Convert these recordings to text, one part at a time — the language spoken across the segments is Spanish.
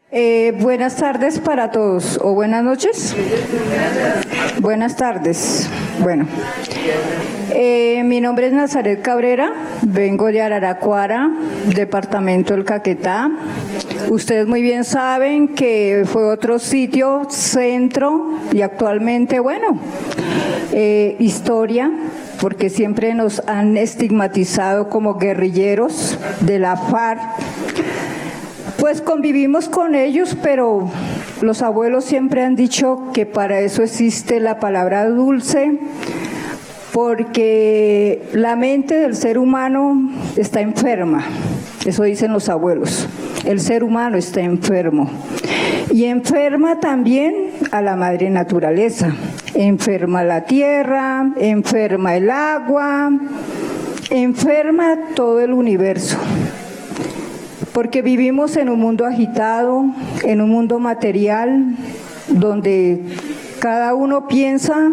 Buenas tardes para todos, o buenas noches. Buenas tardes. Bueno, mi nombre es Nazaret Cabrera, vengo de Araraquara, departamento del Caquetá. Ustedes muy bien saben que fue otro sitio, centro, y actualmente, bueno, historia, porque siempre nos han estigmatizado como guerrilleros de la FARC. Pues convivimos con ellos, pero los abuelos siempre han dicho que para eso existe la palabra dulce, porque la mente del ser humano está enferma, eso dicen los abuelos, el ser humano está enfermo. Y enferma también a la madre naturaleza, enferma la tierra, enferma el agua, enferma todo el universo. Porque vivimos en un mundo agitado, en un mundo material, donde cada uno piensa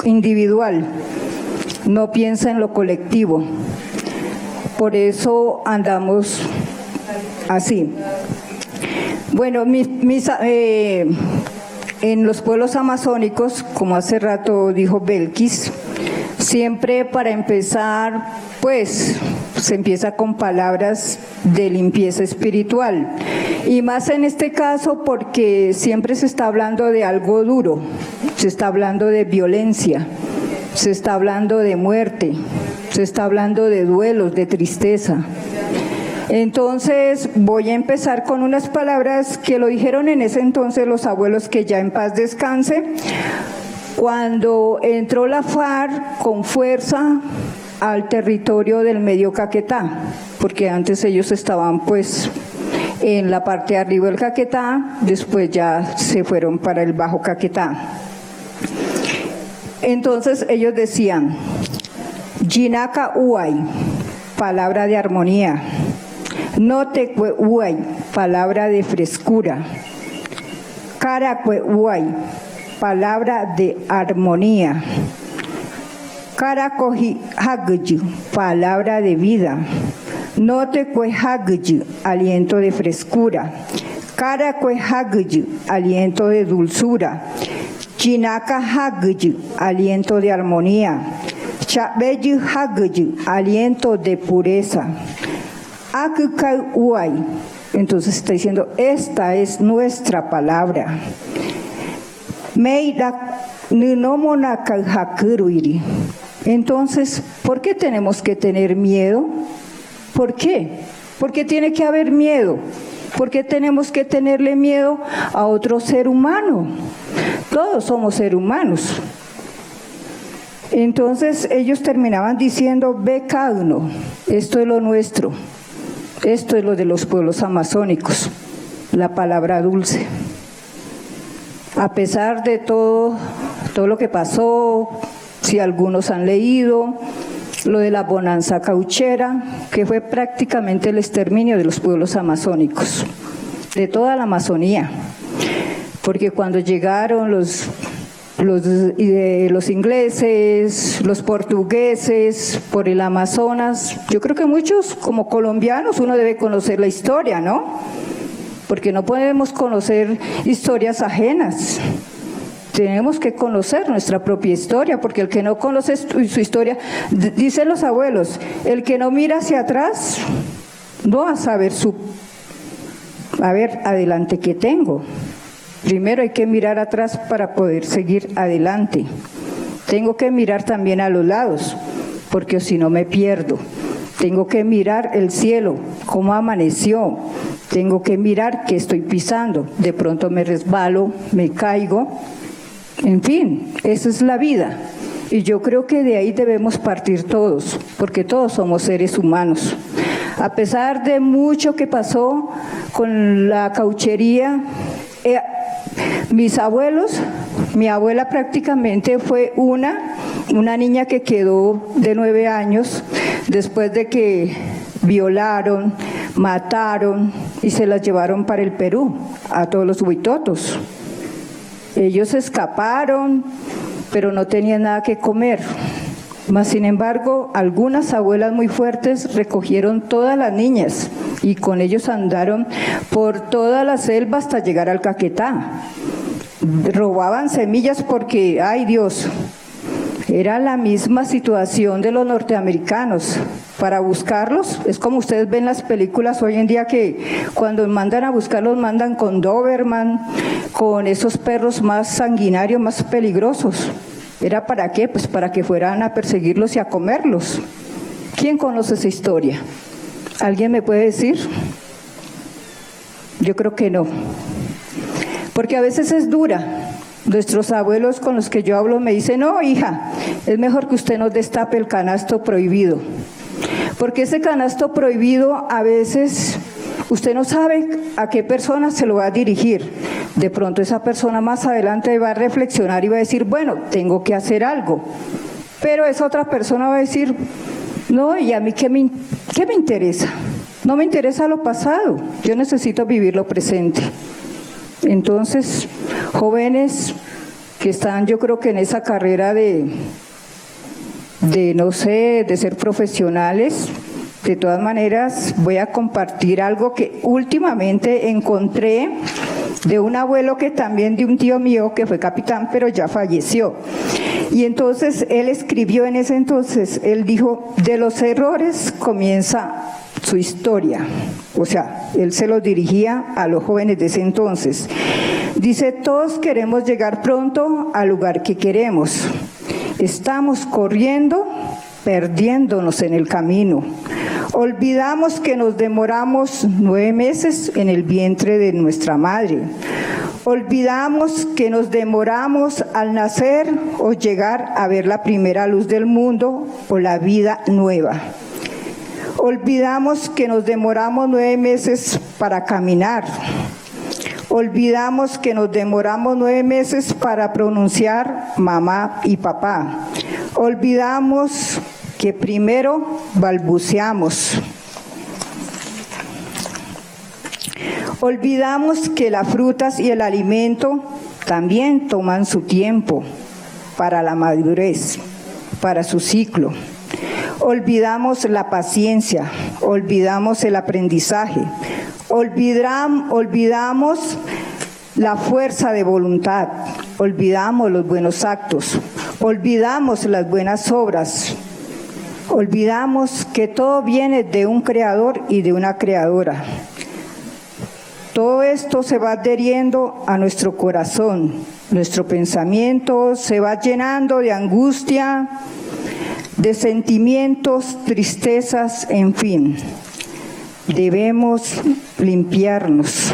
individual, no piensa en lo colectivo. Por eso andamos así. Bueno, en los pueblos amazónicos, como hace rato dijo Belkis, siempre para empezar, pues, se empieza con palabras de limpieza espiritual. Y más en este caso porque siempre se está hablando de algo duro, se está hablando de violencia, se está hablando de muerte, se está hablando de duelos, de tristeza. Entonces voy a empezar con unas palabras que lo dijeron en ese entonces los abuelos, que ya en paz descanse, cuando entró la FARC con fuerza al territorio del Medio Caquetá, porque antes ellos estaban pues en la parte de arriba del Caquetá, después ya se fueron para el Bajo Caquetá. Entonces ellos decían, Yinaka Uay, palabra de armonía, Notekwe Uay, palabra de frescura, Karakwe Uay, palabra de armonía, Karakoji Hagyu, palabra de vida, Notekwe Hagyu, aliento de frescura, Karakwe Hagyu, aliento de dulzura, Chinaka Hagyu, aliento de armonía, Chabeyu Hagyu, aliento de pureza, Akukai Uay. Entonces está diciendo, esta es nuestra palabra. Meira Ninomona Hakuruiri. Entonces, ¿por qué tenemos que tener miedo? ¿Por qué? ¿Por qué tiene que haber miedo? ¿Por qué tenemos que tenerle miedo a otro ser humano? Todos somos seres humanos. Entonces ellos terminaban diciendo, ve cada uno, esto es lo nuestro, esto es lo de los pueblos amazónicos, la palabra dulce. A pesar de todo lo que pasó, si algunos han leído, lo de la bonanza cauchera, que fue prácticamente el exterminio de los pueblos amazónicos, de toda la Amazonía, porque cuando llegaron los ingleses, los portugueses por el Amazonas, yo creo que muchos como colombianos uno debe conocer la historia, ¿no? Porque no podemos conocer historias ajenas. Tenemos que conocer nuestra propia historia, porque el que no conoce su historia, dicen los abuelos, el que no mira hacia atrás no va a saber adelante qué tengo. Primero hay que mirar atrás para poder seguir adelante. Tengo que mirar también a los lados, porque si no me pierdo. Tengo que mirar el cielo, cómo amaneció. Tengo que mirar qué estoy pisando. De pronto me resbalo, me caigo. En fin, esa es la vida. Y yo creo que de ahí debemos partir todos, porque todos somos seres humanos. A pesar de mucho que pasó con la cauchería, mis abuelos, mi abuela prácticamente fue una niña que quedó de 9 años después de que violaron, mataron y se las llevaron para el Perú, a todos los huitotos. Ellos escaparon, pero no tenían nada que comer. Mas, sin embargo, algunas abuelas muy fuertes recogieron todas las niñas y con ellos andaron por toda la selva hasta llegar al Caquetá. Robaban semillas porque, ay Dios, era la misma situación de los norteamericanos. Para buscarlos, es como ustedes ven las películas hoy en día que cuando mandan a buscarlos mandan con Doberman, con esos perros más sanguinarios, más peligrosos. ¿Era para qué? Pues para que fueran a perseguirlos y a comerlos. ¿Quién conoce esa historia? ¿Alguien me puede decir? Yo creo que no. Porque a veces es dura. Nuestros abuelos con los que yo hablo me dicen, no, hija, es mejor que usted nos destape el canasto prohibido. Porque ese canasto prohibido a veces usted no sabe a qué persona se lo va a dirigir. De pronto esa persona más adelante va a reflexionar y va a decir, bueno, tengo que hacer algo. Pero esa otra persona va a decir, no, ¿y a mí qué me interesa? No me interesa lo pasado, yo necesito vivir lo presente. Entonces, jóvenes que están, yo creo que en esa carrera de no sé, de ser profesionales, de todas maneras voy a compartir algo que últimamente encontré de un abuelo que también de un tío mío que fue capitán, pero ya falleció. Y entonces él escribió en ese entonces, él dijo, de los errores comienza su historia. O sea, él se lo dirigía a los jóvenes de ese entonces. Dice, todos queremos llegar pronto al lugar que queremos. Estamos corriendo, perdiéndonos en el camino. Olvidamos que nos demoramos 9 meses en el vientre de nuestra madre. Olvidamos que nos demoramos al nacer o llegar a ver la primera luz del mundo o la vida nueva. Olvidamos que nos demoramos 9 meses para caminar. Olvidamos que nos demoramos 9 meses para pronunciar mamá y papá. Olvidamos que primero balbuceamos. Olvidamos que las frutas y el alimento también toman su tiempo para la madurez, para su ciclo. Olvidamos la paciencia, olvidamos el aprendizaje, olvidamos la fuerza de voluntad, olvidamos los buenos actos, olvidamos las buenas obras, olvidamos que todo viene de un creador y de una creadora. Todo esto se va adheriendo a nuestro corazón, nuestro pensamiento se va llenando de angustia, de sentimientos, tristezas, en fin. Debemos limpiarnos,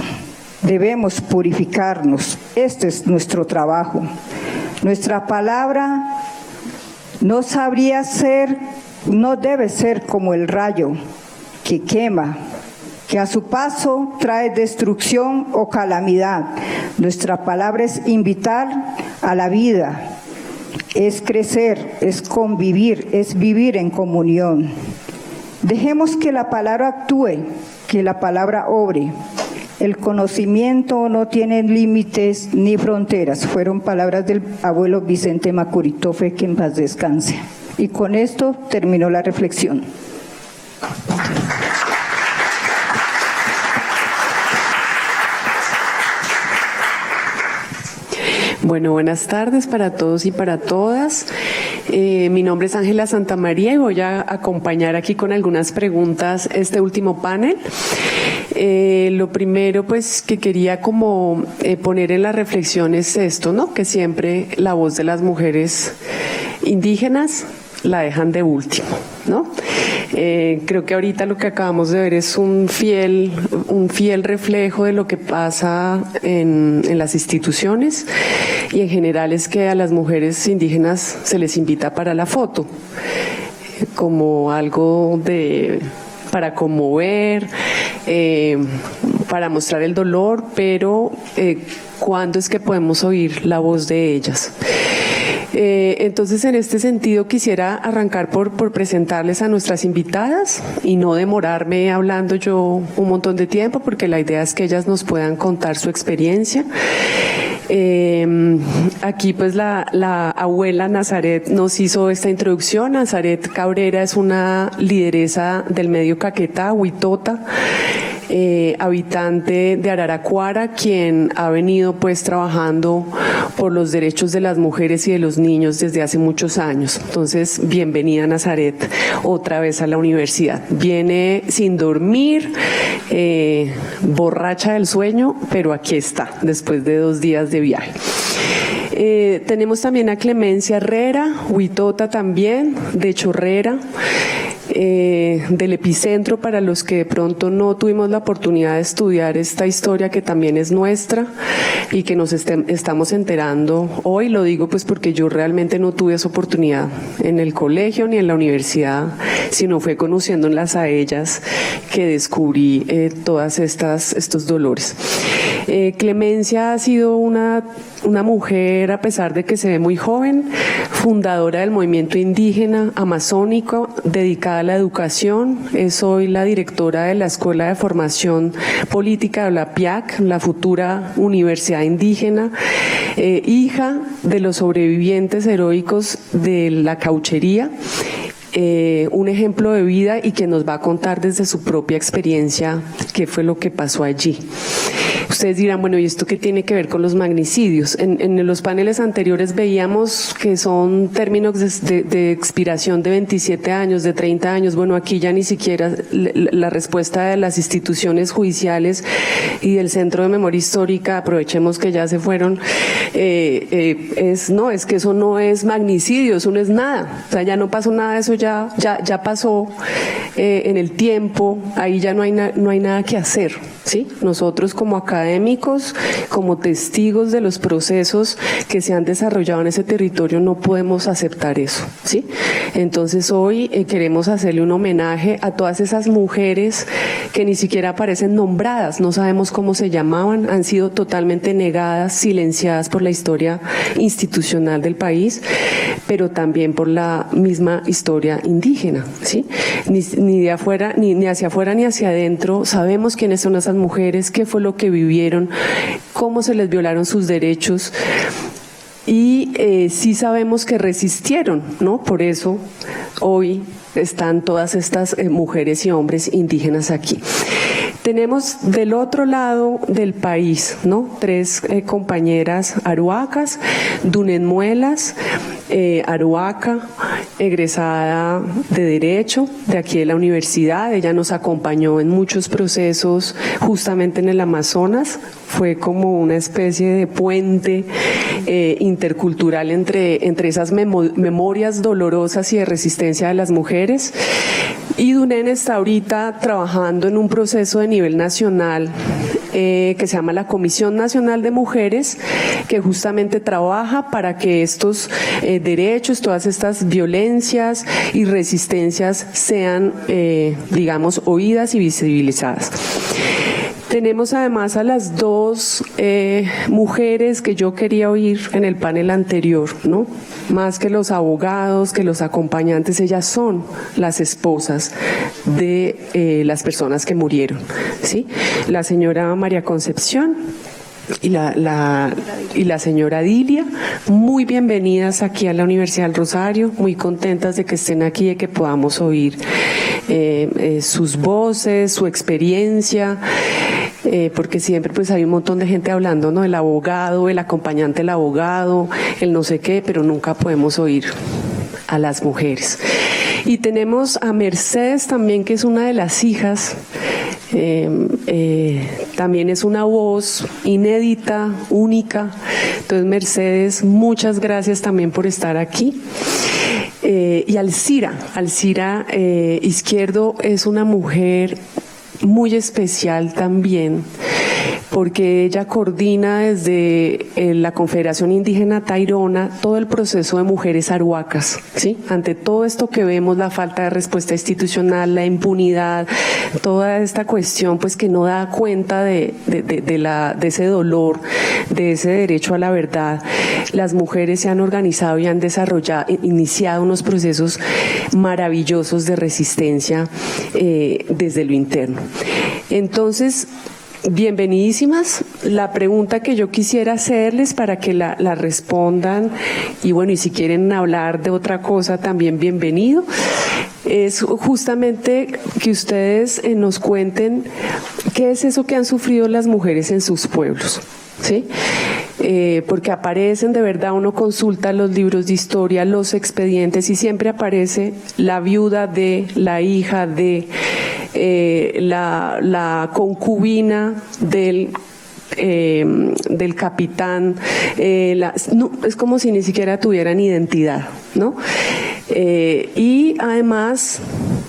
debemos purificarnos. Este es nuestro trabajo. Nuestra palabra no debe ser como el rayo que quema, que a su paso trae destrucción o calamidad. Nuestra palabra es invitar a la vida, es crecer, es convivir, es vivir en comunión. Dejemos que la palabra actúe, que la palabra obre. El conocimiento no tiene límites ni fronteras. Fueron palabras del abuelo Vicente Macuritofe, que en paz descanse. Y con esto terminó la reflexión. Bueno, buenas tardes para todos y para todas. Mi nombre es Ángela Santamaría y voy a acompañar aquí con algunas preguntas este último panel. Lo primero, pues, que quería como poner en la reflexión es esto, ¿no? Que siempre la voz de las mujeres indígenas la dejan de último, ¿no? Creo que ahorita lo que acabamos de ver es un fiel reflejo de lo que pasa en las instituciones, y en general es que a las mujeres indígenas se les invita para la foto, como algo para conmover, para mostrar el dolor, pero ¿cuándo es que podemos oír la voz de ellas? Entonces, en este sentido, quisiera arrancar por presentarles a nuestras invitadas y no demorarme hablando yo un montón de tiempo, porque la idea es que ellas nos puedan contar su experiencia. Aquí pues la abuela Nazaret nos hizo esta introducción. Nazaret Cabrera es una lideresa del medio Caquetá, Huitota. habitante de Araraquara, quien ha venido pues trabajando por los derechos de las mujeres y de los niños desde hace muchos años. Entonces, bienvenida Nazaret otra vez a la universidad. Viene sin dormir, borracha del sueño, pero aquí está, después de 2 días de viaje. Tenemos también a Clemencia Herrera, huitota también, de Chorrera, del Epicentro, para los que de pronto no tuvimos la oportunidad de estudiar esta historia que también es nuestra y que nos estamos enterando hoy. Lo digo pues porque yo realmente no tuve esa oportunidad en el colegio ni en la universidad, sino fue conociéndolas a ellas que descubrí todas estos dolores. Clemencia ha sido una mujer, a pesar de que se ve muy joven, fundadora del movimiento indígena amazónico, dedicada a la educación. Es hoy la directora de la Escuela de Formación Política de la PIAC, la futura Universidad Indígena, hija de los sobrevivientes heroicos de la cauchería. Un ejemplo de vida y que nos va a contar desde su propia experiencia qué fue lo que pasó allí. Ustedes dirán, bueno, ¿y esto qué tiene que ver con los magnicidios? En los paneles anteriores veíamos que son términos de expiración de 27 años, de 30 años. Bueno, aquí ya ni siquiera la respuesta de las instituciones judiciales y del Centro de Memoria Histórica, aprovechemos que ya se fueron, es que eso no es magnicidio, eso no es nada. O sea, ya no pasó nada, eso ya pasó en el tiempo, ahí ya no hay nada que hacer, ¿sí? Nosotros como académicos, como testigos de los procesos que se han desarrollado en ese territorio, no podemos aceptar eso, ¿sí? Entonces hoy queremos hacerle un homenaje a todas esas mujeres que ni siquiera aparecen nombradas, no sabemos cómo se llamaban, han sido totalmente negadas, silenciadas por la historia institucional del país, pero también por la misma historia indígena, ¿sí? Ni de afuera, ni hacia afuera ni hacia adentro sabemos quiénes son esas mujeres, qué fue lo que vivieron, cómo se les violaron sus derechos, y sí sabemos que resistieron, ¿no? Por eso hoy están todas estas mujeres y hombres indígenas aquí. Tenemos del otro lado del país, ¿no? 3 compañeras aruacas, Dunen Muelas, aruaca, egresada de Derecho de aquí de la universidad. Ella nos acompañó en muchos procesos justamente en el Amazonas, fue como una especie de puente intercultural entre esas memorias dolorosas y de resistencia de las mujeres. Y Dunen está ahorita trabajando en un proceso de nivel nacional que se llama la Comisión Nacional de Mujeres, que justamente trabaja para que estos derechos, todas estas violencias y resistencias sean, digamos, oídas y visibilizadas. Tenemos además a las 2 mujeres que yo quería oír en el panel anterior, ¿no? Más que los abogados, que los acompañantes, ellas son las esposas de las personas que murieron, ¿sí? La señora María Concepción y la señora Dilia, muy bienvenidas aquí a la Universidad del Rosario, muy contentas de que estén aquí, de que podamos oír sus voces, su experiencia, porque siempre pues hay un montón de gente hablando, ¿no? El abogado, el acompañante del abogado, el no sé qué, pero nunca podemos oír a las mujeres. Y tenemos a Mercedes también, que es una de las hijas, también es una voz inédita, única. Entonces, Mercedes, muchas gracias también por estar aquí. Y Alcira Izquierdo es una mujer muy especial también, porque ella coordina desde la Confederación Indígena Tairona todo el proceso de mujeres aruacas, ¿sí? Ante todo esto que vemos, la falta de respuesta institucional, la impunidad, toda esta cuestión pues que no da cuenta de ese dolor, de ese derecho a la verdad, las mujeres se han organizado y han iniciado unos procesos maravillosos de resistencia desde lo interno. Entonces, bienvenidísimas. La pregunta que yo quisiera hacerles para que la respondan, y bueno, y si quieren hablar de otra cosa también bienvenido, es justamente que ustedes nos cuenten qué es eso que han sufrido las mujeres en sus pueblos, ¿sí? Porque aparecen, de verdad, uno consulta los libros de historia, los expedientes, y siempre aparece la viuda de, la hija de, la concubina del capitán, no, es como si ni siquiera tuvieran identidad, ¿no? Y además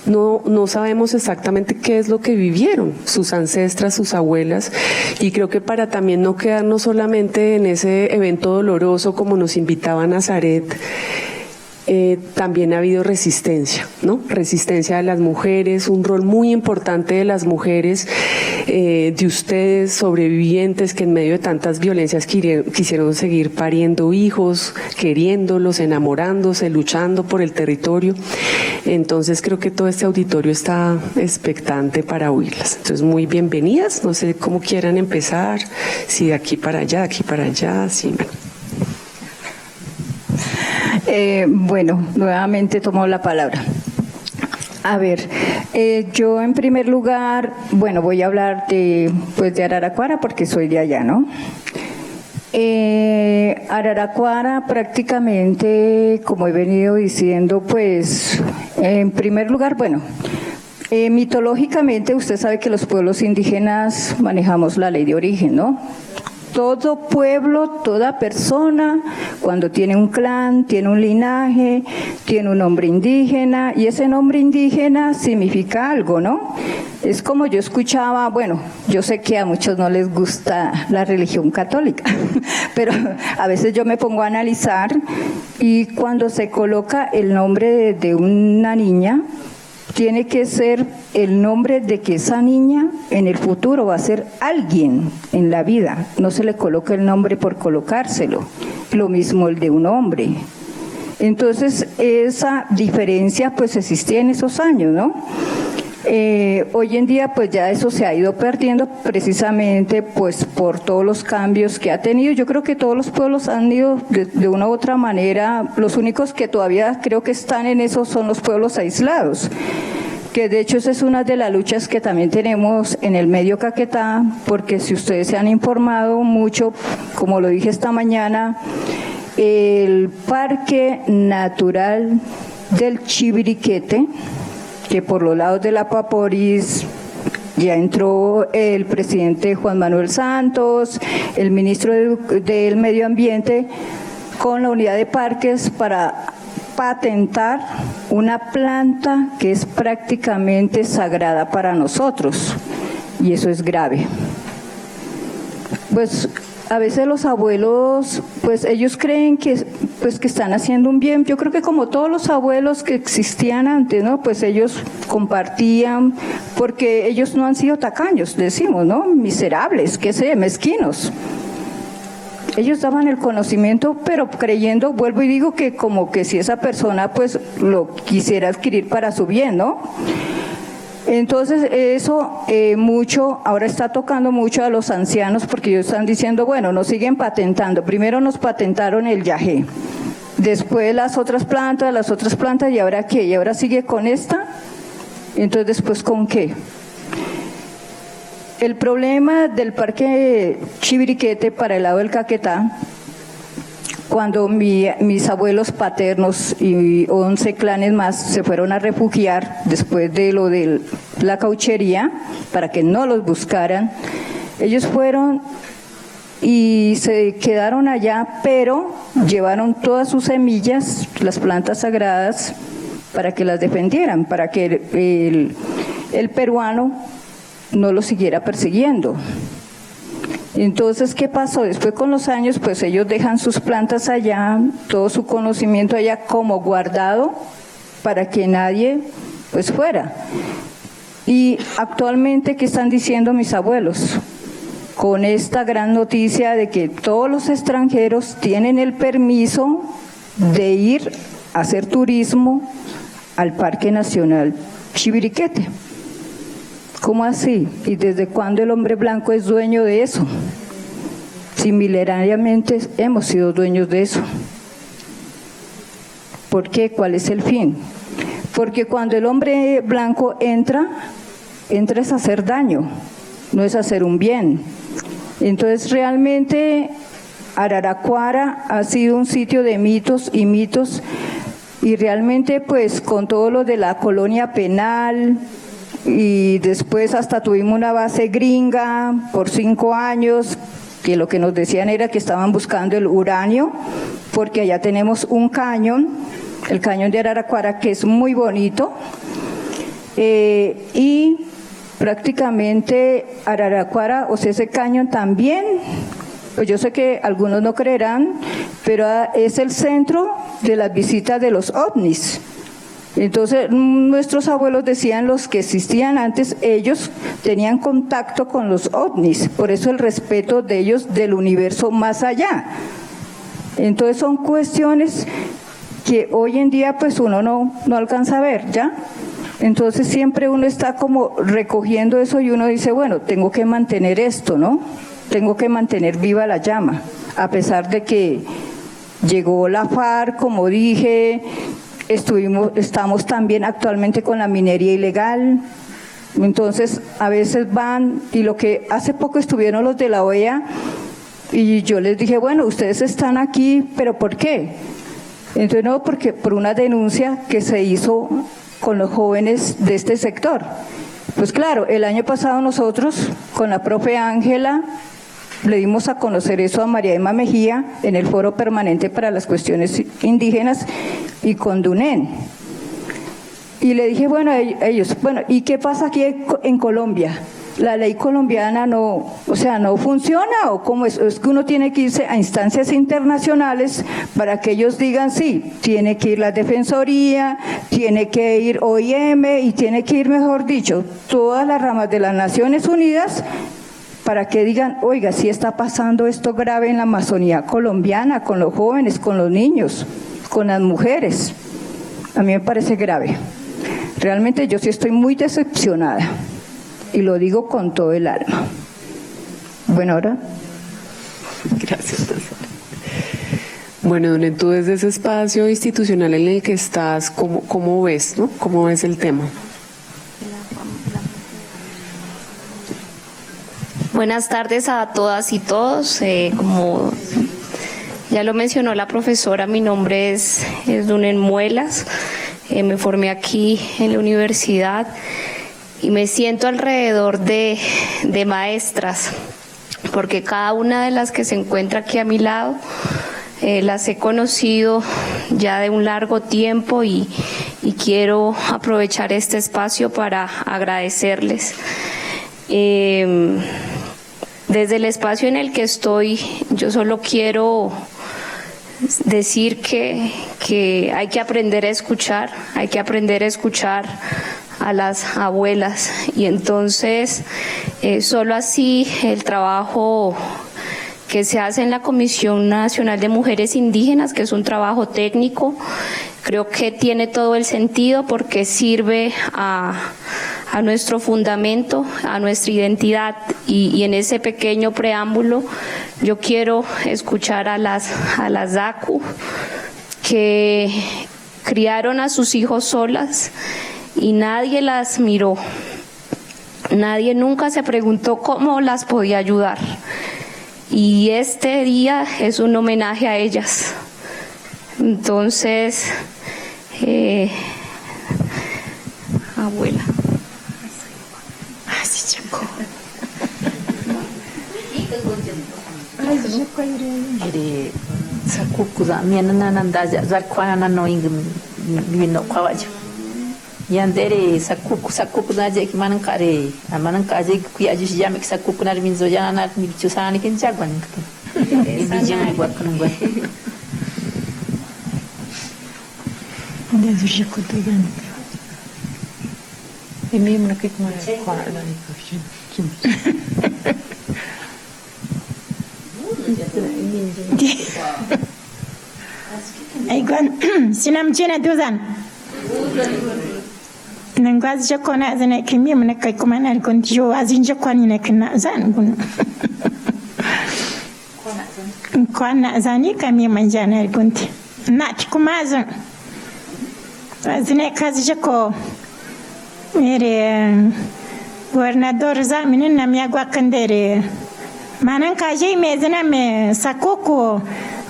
no sabemos exactamente qué es lo que vivieron sus ancestras, sus abuelas, y creo que para también no quedarnos solamente en ese evento doloroso como nos invitaba Nazaret, también ha habido resistencia, ¿no? Resistencia de las mujeres, un rol muy importante de las mujeres, de ustedes sobrevivientes que en medio de tantas violencias quisieron seguir pariendo hijos, queriéndolos, enamorándose, luchando por el territorio. Entonces creo que todo este auditorio está expectante para oírlas. Entonces muy bienvenidas, no sé cómo quieran empezar, si de aquí para allá, sí. Bueno, nuevamente tomo la palabra. A ver, yo en primer lugar, bueno, voy a hablar de Araraquara porque soy de allá, ¿no? Araraquara prácticamente, como he venido diciendo, pues, en primer lugar, bueno, mitológicamente usted sabe que los pueblos indígenas manejamos la ley de origen, ¿no? Todo pueblo, toda persona, cuando tiene un clan, tiene un linaje, tiene un nombre indígena, y ese nombre indígena significa algo, ¿no? Es como yo escuchaba, bueno, yo sé que a muchos no les gusta la religión católica, pero a veces yo me pongo a analizar, y cuando se coloca el nombre de una niña, tiene que ser el nombre de que esa niña en el futuro va a ser alguien en la vida. No se le coloca el nombre por colocárselo. Lo mismo el de un hombre. Entonces, esa diferencia pues existía en esos años, ¿no? Hoy en día pues ya eso se ha ido perdiendo precisamente pues por todos los cambios que ha tenido. Yo creo que todos los pueblos han ido de una u otra manera. Los únicos que todavía creo que están en eso son los pueblos aislados, que de hecho esa es una de las luchas que también tenemos en el medio Caquetá, porque si ustedes se han informado mucho, como lo dije esta mañana, el Parque Natural del Chibiriquete, que por los lados de la Paporis ya entró el presidente Juan Manuel Santos, el ministro del Medio Ambiente, con la unidad de parques para patentar una planta que es prácticamente sagrada para nosotros, y eso es grave. Pues a veces los abuelos, pues ellos creen que están haciendo un bien. Yo creo que como todos los abuelos que existían antes, ¿no? Pues ellos compartían, porque ellos no han sido tacaños, decimos, ¿no? Miserables, qué sé, mezquinos. Ellos daban el conocimiento, pero creyendo, vuelvo y digo, que como que si esa persona pues lo quisiera adquirir para su bien, ¿no? Entonces eso mucho, ahora está tocando mucho a los ancianos, porque ellos están diciendo, bueno, nos siguen patentando. Primero nos patentaron el yagé, después las otras plantas, ¿y ahora qué? ¿Y ahora sigue con esta? Entonces después ¿con qué? El problema del Parque Chibiriquete para el lado del Caquetá, cuando mis abuelos paternos y 11 clanes más se fueron a refugiar después de lo de la cauchería, para que no los buscaran, ellos fueron y se quedaron allá, pero llevaron todas sus semillas, las plantas sagradas, para que las defendieran, para que el peruano no los siguiera persiguiendo. Entonces, ¿qué pasó? Después con los años, pues ellos dejan sus plantas allá, todo su conocimiento allá como guardado para que nadie pues fuera. Y actualmente, ¿qué están diciendo mis abuelos? Con esta gran noticia de que todos los extranjeros tienen el permiso de ir a hacer turismo al Parque Nacional Chibiriquete. ¿Cómo así? ¿Y desde cuándo el hombre blanco es dueño de eso? Si milenariamente hemos sido dueños de eso. ¿Por qué? ¿Cuál es el fin? porque cuando el hombre blanco entra es a hacer daño, no es hacer un bien. Entonces realmente Araraquara ha sido un sitio de mitos y realmente pues con todo lo de la colonia penal y después hasta tuvimos una base gringa por 5 años que lo que nos decían era que estaban buscando el uranio porque allá tenemos un cañón, el cañón de Araraquara, que es muy bonito y prácticamente Araraquara, o sea, ese cañón también, pues yo sé que algunos no creerán, pero es el centro de las visitas de los ovnis. Entonces nuestros abuelos decían, los que existían antes, ellos tenían contacto con los ovnis, por eso el respeto de ellos del universo más allá. Entonces son cuestiones que hoy en día pues uno no alcanza a ver, ¿ya? Entonces siempre uno está como recogiendo eso y uno dice, bueno, tengo que mantener esto, ¿no? Tengo que mantener viva la llama, a pesar de que llegó la FARC, como dije, estamos también actualmente con la minería ilegal. Entonces a veces van, y lo que hace poco estuvieron los de la OEA, y yo les dije, bueno, ustedes están aquí, ¿pero por qué? Entonces no, porque por una denuncia que se hizo con los jóvenes de este sector. Pues claro, el año pasado nosotros con la profe Ángela le dimos a conocer eso a María Emma Mejía en el Foro Permanente para las Cuestiones Indígenas y con DUNEN. Y le dije, bueno, a ellos, bueno, ¿y qué pasa aquí en Colombia? La ley colombiana no funciona, o cómo es que uno tiene que irse a instancias internacionales para que ellos digan sí, tiene que ir la Defensoría, tiene que ir OIM y tiene que ir, mejor dicho, todas las ramas de las Naciones Unidas para que digan, oiga, sí está pasando esto grave en la Amazonía colombiana, con los jóvenes, con los niños, con las mujeres. A mí me parece grave. Realmente yo sí estoy muy decepcionada. Y lo digo con todo el alma. Bueno, ahora. Gracias, doctora. Bueno, Donet, tú desde ese espacio institucional en el que estás, ¿cómo ves, no? ¿Cómo ves el tema? Buenas tardes a todas y todos. Como ya lo mencionó la profesora, mi nombre es Dunen Muelas. Me formé aquí en la universidad. Y me siento alrededor de maestras, porque cada una de las que se encuentra aquí a mi lado las he conocido ya de un largo tiempo y quiero aprovechar este espacio para agradecerles. Desde el espacio en el que estoy, yo solo quiero decir que hay que aprender a escuchar, a las abuelas, y entonces solo así el trabajo que se hace en la Comisión Nacional de Mujeres Indígenas, que es un trabajo técnico, creo que tiene todo el sentido porque sirve a nuestro fundamento, a nuestra identidad, y en ese pequeño preámbulo yo quiero escuchar a las DACU que criaron a sus hijos solas y nadie las miró, nadie nunca se preguntó cómo las podía ayudar, y este día es un homenaje a ellas. Entonces, abuela. Yandere sakuku na je kimanan kare amanan kaje kuya ju jame sakuku na minzo jana na mi chusani kin jagwan ini jang buat kan buat nda ju ko to gan ini menakik ma kwa la ni question kim ay gwan sinam chena dozan nangaz jakona zane kimi mena kai komana kon jo azin jakoni ne kana zan gun kwana zani kami manjana gunti na kuma zan Azine kazijako ere gobernador zaminin na miagwa kandere manan kaje mezina me sakoko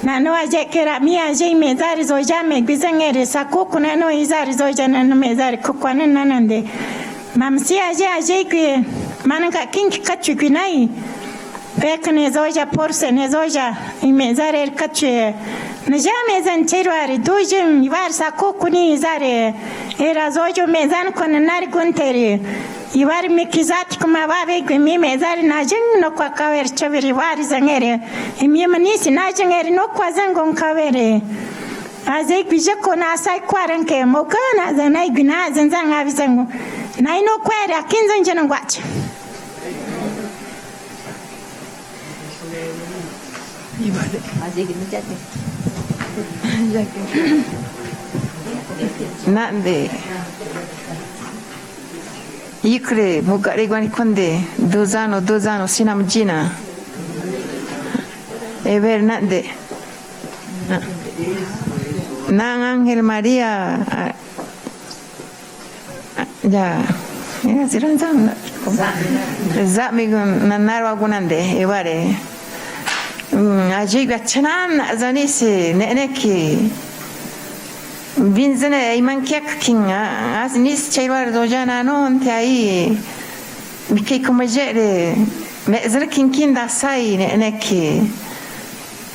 na no aje kera mi aje me zari zoja me bizangere sakoko na no izari zoja na no me zari kokwana nanande mamsi aje ke manan ka kinki kachu kinai pekne zoja porse ne zoja me zari kachu na jame zan terwari dojin ivar sakoko ni zari era zojo me zan kon nari guntere iwari mikizati kuma wabe gmi mezari najin no kwa kawer chaviri wari zangere imi manisi najingere no kwa zangon kawere azai bije kona sai kwaranke mokana zanai gina zanzan abi zango nai no kwere akinzan jana ngwacha azai gina jate nande ikre mugare gwani konde dozano sinam jina ever nande nang Angel Maria ya siran zami nanarwa gunande evare ajiga chanan azanisi neneki binzine iman kek kinga as nis chayar dojana non tai mikay kumajere mezra kinkin da sai neki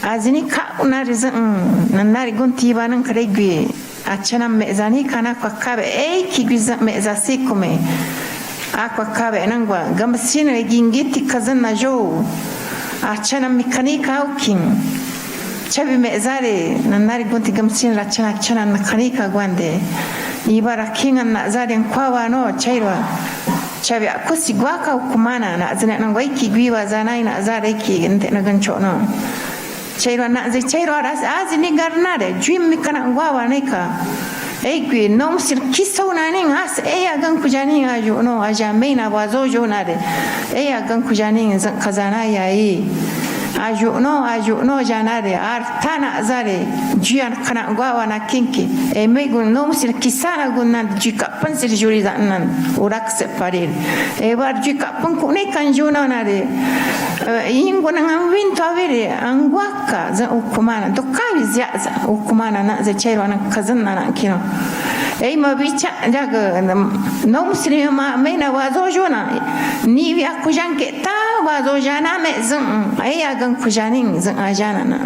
azini ka unar zan nanari gunti banan karegi achana mezani kana kwakabe ki gizan mezasi kume akwa kabe nangwa gamsine gingiti kazan jo achana mekanika ukin chabi mezare nanari gunti gamsin rachana nakanika gwande ibara kinga na zare kwawa no chairwa chabi akosi gwaka ukumana na zane nangwai ki gwiwa zanai na zare ki nte na gancho no chairwa na zai chairwa azini garnare jwim mikana ngwawa nika gwi nom sir kiso na ning as eya gan kujani aju no aja meina wazo jo na de eya gan kujani zan kazana yayi aju no janare artana zare jian kana gwawa na kinki megun nom sir kisana gunan jika pansir juri nan urak separir bar jika pun ne kan juna na de inguna ngam winto avere angwaka za ukumana dokavi zyaza ukumana na za chairwa na kazanna na kino ma bicha jaga nom sir ma mena wazo jona ni vya kujanke ta wazo jana me zan aya gan kujanin zan ajana na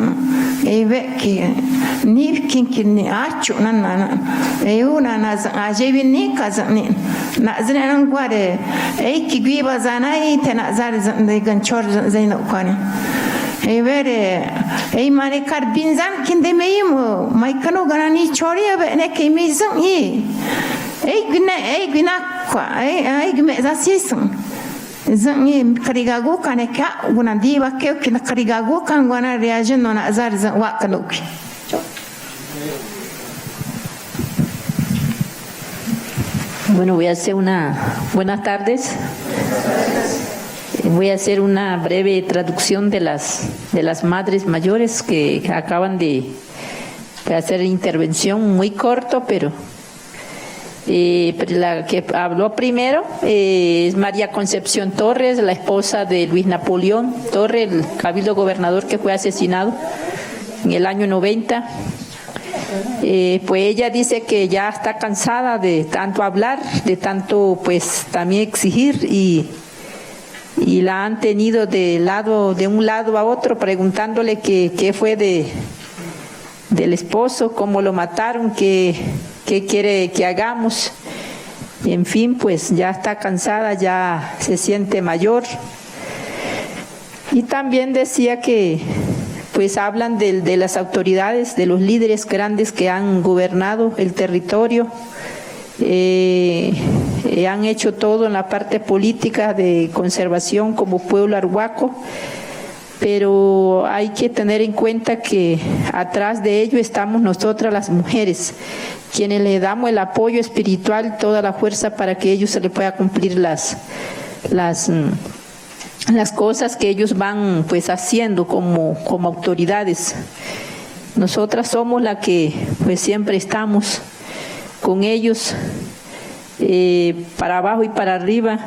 be ki ni kinkin ni achu nan na una na zan ajebi ni kazan ni na zan nan gwade ki gwiba zanai ta na zar zan da gan chor zai na kwani vere mane kar binzan kinde meyim mai kano ganani chori be ne ke mi zan hi gna kwa gme za sisan zan yi karigago kane ka guna diba ke kina karigago kan gwana reajen no na azar zan wa kanoki Bueno, voy a hacer buenas tardes. Voy a hacer una breve traducción de las madres mayores que acaban de hacer intervención, muy corto, pero la que habló primero es María Concepción Torres, la esposa de Luis Napoleón Torres, el cabildo gobernador que fue asesinado en el año 90. Pues ella dice que ya está cansada de tanto hablar, de tanto pues también exigir y la han tenido de un lado a otro preguntándole qué fue del esposo, cómo lo mataron, qué quiere que hagamos. Y en fin, pues ya está cansada, ya se siente mayor. Y también decía que pues hablan de las autoridades, de los líderes grandes que han gobernado el territorio, han hecho todo en la parte política de conservación como pueblo arhuaco, pero hay que tener en cuenta que atrás de ello estamos nosotras las mujeres, quienes le damos el apoyo espiritual, toda la fuerza para que ellos se les pueda cumplir las cosas que ellos van pues haciendo como autoridades. Nosotras somos las que pues siempre estamos con ellos, para abajo y para arriba,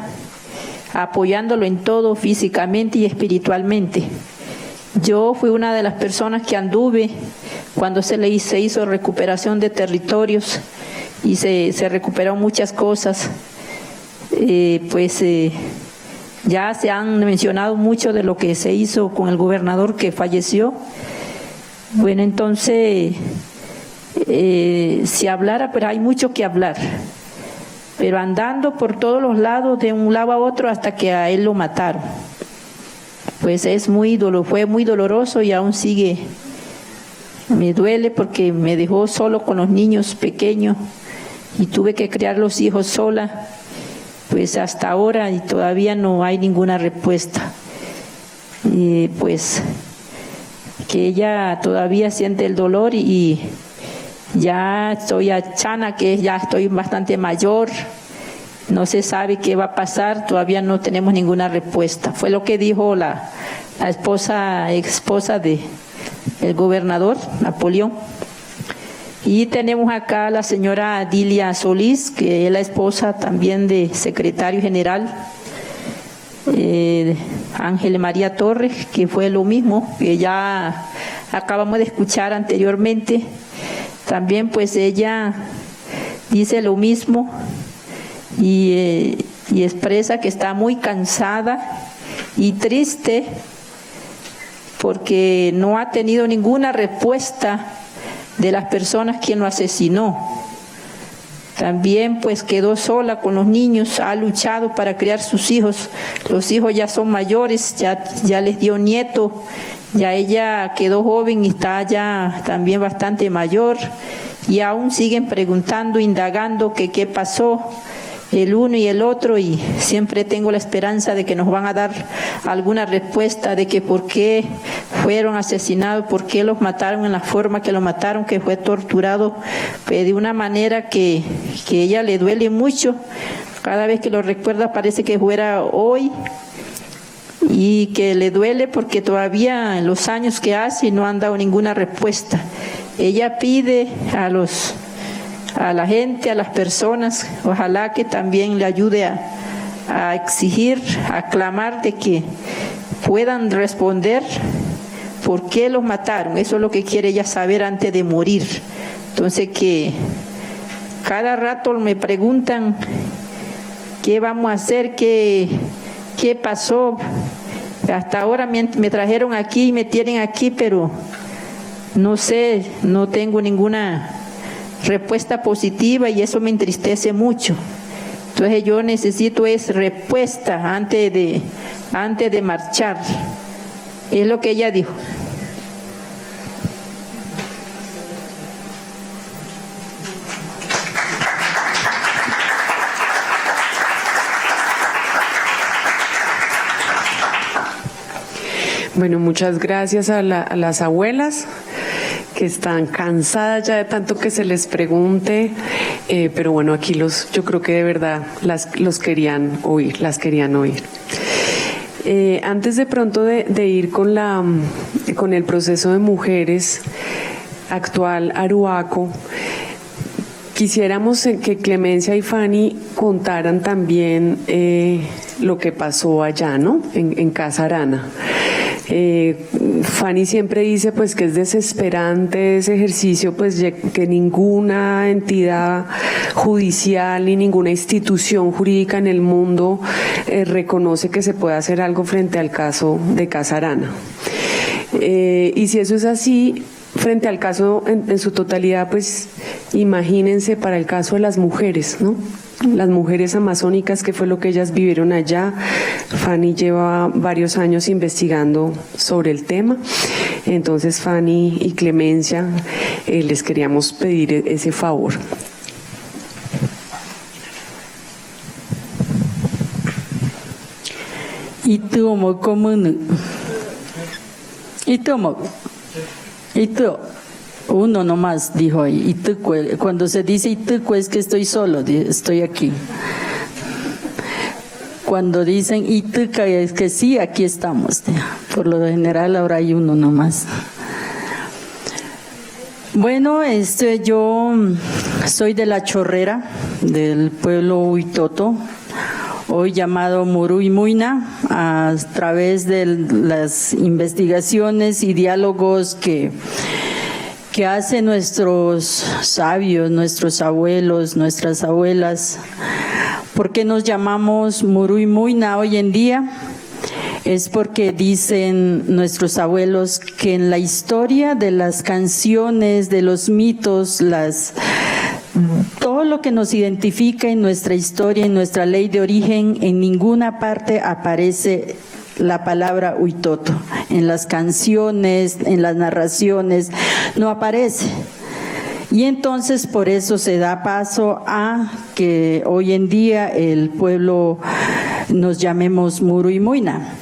apoyándolo en todo, físicamente y espiritualmente. Yo fui una de las personas que anduve cuando se hizo recuperación de territorios y se recuperaron muchas cosas. Ya se han mencionado mucho de lo que se hizo con el gobernador que falleció. Bueno, entonces, si hablara, pero hay mucho que hablar. Pero andando por todos los lados, de un lado a otro, hasta que a él lo mataron. Pues fue muy doloroso y aún sigue. Me duele porque me dejó solo con los niños pequeños y tuve que criar los hijos sola. Pues hasta ahora y todavía no hay ninguna respuesta. Y pues que ella todavía siente el dolor y ya estoy achana, que ya estoy bastante mayor. No se sabe qué va a pasar, todavía no tenemos ninguna respuesta. Fue lo que dijo la esposa del gobernador, Napoleón. Y tenemos acá a la señora Dilia Solís, que es la esposa también del secretario general, Ángel María Torres, que fue lo mismo, que ya acabamos de escuchar anteriormente. También pues ella dice lo mismo y expresa que está muy cansada y triste porque no ha tenido ninguna respuesta de las personas quien lo asesinó. También pues quedó sola con los niños, ha luchado para criar sus hijos. Los hijos ya son mayores, ya les dio nieto, ya ella quedó joven y está ya también bastante mayor y aún siguen preguntando, indagando que qué pasó el uno y el otro, y siempre tengo la esperanza de que nos van a dar alguna respuesta de que por qué fueron asesinados, por qué los mataron en la forma que lo mataron, que fue torturado de una manera que ella le duele mucho. Cada vez que lo recuerda parece que fuera hoy y que le duele porque todavía en los años que hace no han dado ninguna respuesta. Ella pide a la gente, a las personas, ojalá que también le ayude a exigir, a clamar de que puedan responder por qué los mataron. Eso es lo que quiere ella saber antes de morir. Entonces que cada rato me preguntan qué vamos a hacer, qué pasó. Hasta ahora me trajeron aquí y me tienen aquí, pero no sé, no tengo ninguna respuesta positiva y eso me entristece mucho. Entonces yo necesito respuesta antes de marchar. Es lo que ella dijo. Bueno, muchas gracias a las abuelas que están cansadas ya de tanto que se les pregunte, pero bueno, aquí yo creo que de verdad las querían oír. Antes de pronto de ir con el proceso de mujeres actual Aruaco, quisiéramos que Clemencia y Fanny contaran también lo que pasó allá, ¿no? En Casa Arana. Fanny siempre dice pues que es desesperante ese ejercicio, pues que ninguna entidad judicial ni ninguna institución jurídica en el mundo reconoce que se pueda hacer algo frente al caso de Casa Arana. Y si eso es así, frente al caso en su totalidad, pues imagínense para el caso de las mujeres, ¿no? Las mujeres amazónicas, que fue lo que ellas vivieron allá. Fanny lleva varios años investigando sobre el tema. Entonces, Fanny y Clemencia, les queríamos pedir ese favor. Y tú, uno nomás dijo ahí, Ituco. Cuando se dice Ituco es que estoy solo, estoy aquí. Cuando dicen Ituca es que sí, aquí estamos. Por lo general ahora hay uno nomás. Bueno, yo soy de La Chorrera, del pueblo Huitoto, hoy llamado Muruymuina, a través de las investigaciones y diálogos que hacen nuestros sabios, nuestros abuelos, nuestras abuelas. ¿Por qué nos llamamos Muruymuina hoy en día? Es porque dicen nuestros abuelos que en la historia de las canciones, de los mitos, todo lo que nos identifica en nuestra historia, en nuestra ley de origen, en ninguna parte aparece la palabra Huitoto. En las canciones, en las narraciones, no aparece. Y entonces por eso se da paso a que hoy en día el pueblo nos llamemos Muruymuina.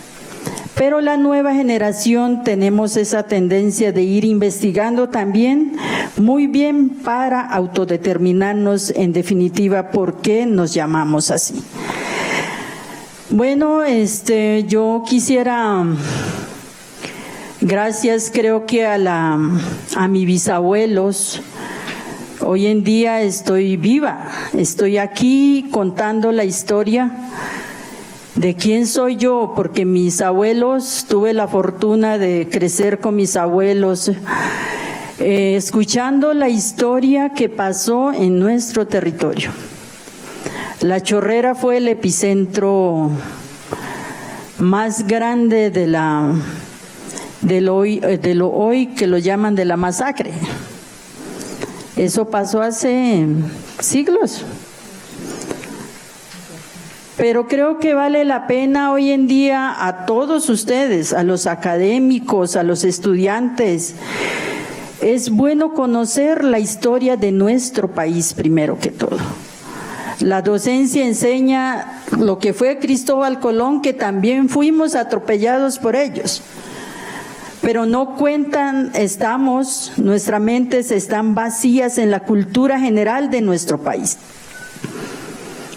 Pero la nueva generación tenemos esa tendencia de ir investigando también muy bien para autodeterminarnos en definitiva por qué nos llamamos así. Bueno, yo quisiera, gracias creo que a mis bisabuelos, hoy en día estoy viva, estoy aquí contando la historia de quién soy yo, porque mis abuelos, tuve la fortuna de crecer con mis abuelos, escuchando la historia que pasó en nuestro territorio. La Chorrera fue el epicentro más grande de lo hoy que lo llaman de la masacre. Eso pasó hace siglos. Pero creo que vale la pena hoy en día a todos ustedes, a los académicos, a los estudiantes, es bueno conocer la historia de nuestro país primero que todo. La docencia enseña lo que fue Cristóbal Colón, que también fuimos atropellados por ellos. Pero no cuentan, nuestras mentes están vacías en la cultura general de nuestro país.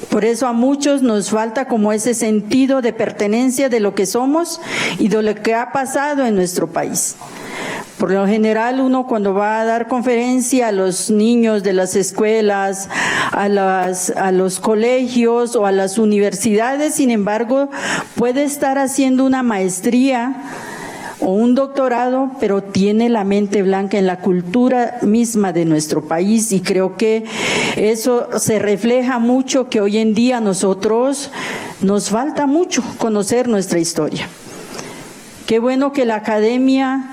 Por eso a muchos nos falta como ese sentido de pertenencia de lo que somos y de lo que ha pasado en nuestro país. Por lo general uno cuando va a dar conferencia a los niños de las escuelas, a los colegios o a las universidades, sin embargo, puede estar haciendo una maestría o un doctorado, pero tiene la mente blanca en la cultura misma de nuestro país, y creo que eso se refleja mucho que hoy en día nosotros nos falta mucho conocer nuestra historia. Qué bueno que la academia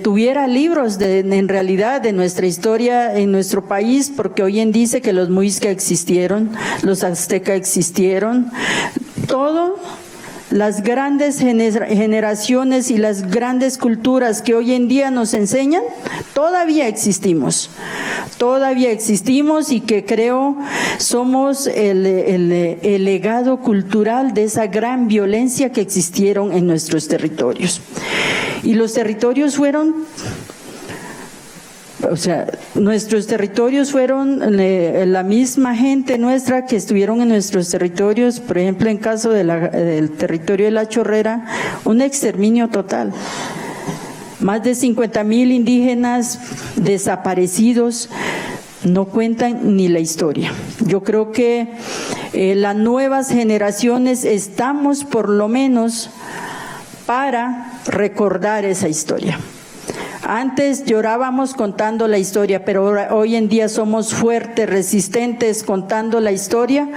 tuviera libros en realidad de nuestra historia en nuestro país, porque hoy en día dice que los muisca existieron, los aztecas existieron, todo. Las grandes generaciones y las grandes culturas que hoy en día nos enseñan, todavía existimos y que creo somos el legado cultural de esa gran violencia que existieron en nuestros territorios. Y los territorios nuestros territorios fueron la misma gente nuestra que estuvieron en nuestros territorios, por ejemplo, en caso del territorio de La Chorrera, un exterminio total. Más de 50,000 indígenas desaparecidos, no cuentan ni la historia. Yo creo que las nuevas generaciones estamos por lo menos para recordar esa historia. Antes llorábamos contando la historia, pero hoy en día somos fuertes, resistentes contando la historia,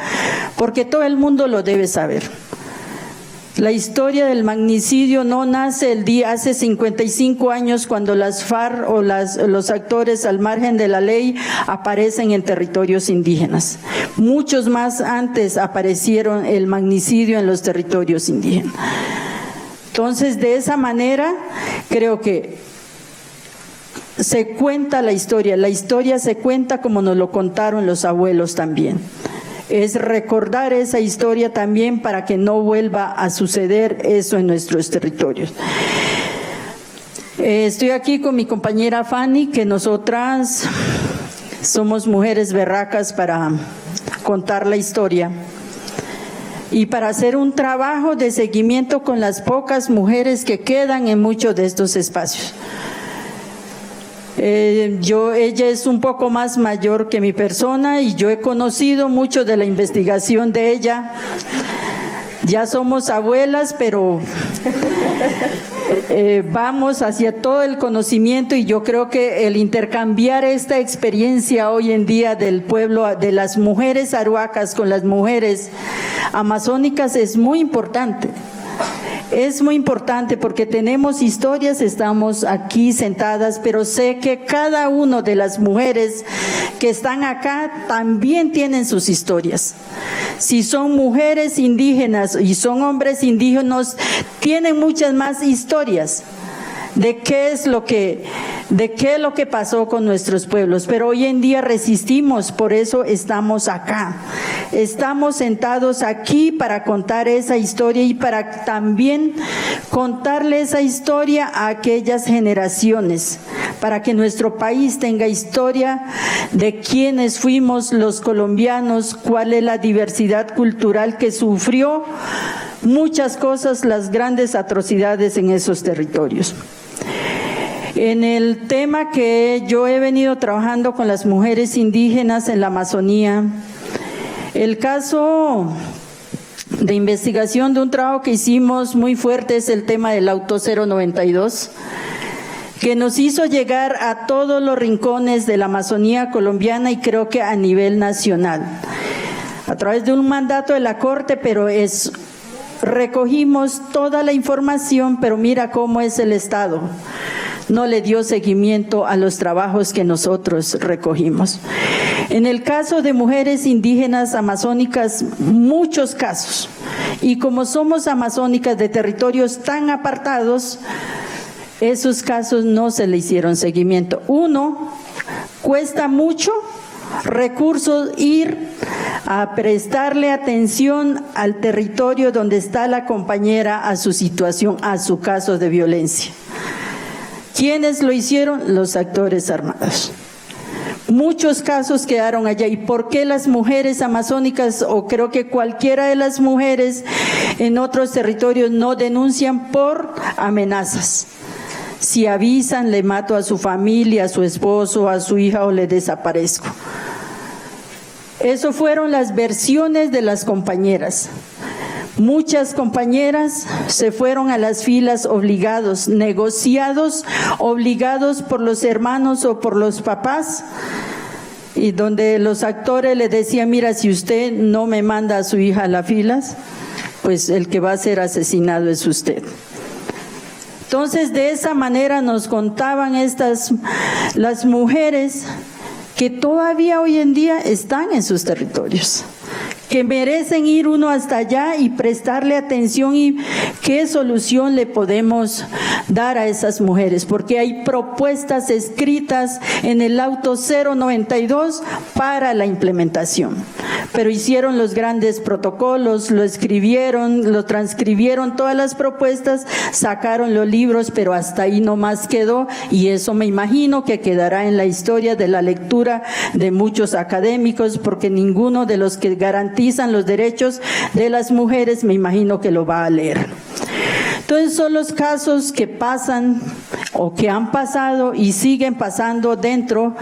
porque todo el mundo lo debe saber. La historia del magnicidio no nace hace 55 años cuando las FARC o los actores al margen de la ley aparecen en territorios indígenas. Muchos más antes aparecieron el magnicidio en los territorios indígenas. Entonces, de esa manera, creo que se cuenta la historia se cuenta como nos lo contaron los abuelos también. Es recordar esa historia también para que no vuelva a suceder eso en nuestros territorios. Estoy aquí con mi compañera Fanny, que nosotras somos mujeres berracas para contar la historia y para hacer un trabajo de seguimiento con las pocas mujeres que quedan en muchos de estos espacios. Ella es un poco más mayor que mi persona y yo he conocido mucho de la investigación de ella. Ya somos abuelas, pero vamos hacia todo el conocimiento, y yo creo que el intercambiar esta experiencia hoy en día del pueblo, de las mujeres aruacas con las mujeres amazónicas, es muy importante. Es muy importante porque tenemos historias, estamos aquí sentadas, pero sé que cada una de las mujeres que están acá también tienen sus historias. Si son mujeres indígenas y son hombres indígenas, tienen muchas más historias de qué es lo que pasó con nuestros pueblos. Pero hoy en día resistimos, por eso estamos acá. Estamos sentados aquí para contar esa historia y para también contarle esa historia a aquellas generaciones, para que nuestro país tenga historia de quiénes fuimos los colombianos, cuál es la diversidad cultural que sufrió muchas cosas, las grandes atrocidades en esos territorios. En el tema que yo he venido trabajando con las mujeres indígenas en la Amazonía, el caso de investigación de un trabajo que hicimos muy fuerte es el tema del Auto 092, que nos hizo llegar a todos los rincones de la Amazonía colombiana y creo que a nivel nacional, a través de un mandato de la Corte, pero recogimos toda la información, pero mira cómo es el Estado. No le dio seguimiento a los trabajos que nosotros recogimos. En el caso de mujeres indígenas amazónicas, muchos casos. Y como somos amazónicas de territorios tan apartados, esos casos no se le hicieron seguimiento. Uno, cuesta mucho recursos ir a prestarle atención al territorio donde está la compañera, a su situación, a su caso de violencia. ¿Quiénes lo hicieron? Los actores armados. Muchos casos quedaron allá. ¿Y por qué las mujeres amazónicas, o creo que cualquiera de las mujeres en otros territorios, no denuncian? Por amenazas. Si avisan, le mato a su familia, a su esposo, a su hija, o le desaparezco. Eso fueron las versiones de las compañeras. Muchas compañeras se fueron a las filas obligados, negociados, obligados por los hermanos o por los papás, y donde los actores le decían: mira, si usted no me manda a su hija a las filas, pues el que va a ser asesinado es usted. Entonces, de esa manera nos contaban las mujeres que todavía hoy en día están en sus territorios, que merecen ir uno hasta allá y prestarle atención y qué solución le podemos dar a esas mujeres, porque hay propuestas escritas en el Auto 092 para la implementación. Pero hicieron los grandes protocolos, lo escribieron, lo transcribieron todas las propuestas, sacaron los libros, pero hasta ahí nomás quedó, y eso me imagino que quedará en la historia de la lectura de muchos académicos, porque ninguno de los que garantizan los derechos de las mujeres me imagino que lo va a leer. Entonces son los casos que pasan o que han pasado y siguen pasando dentro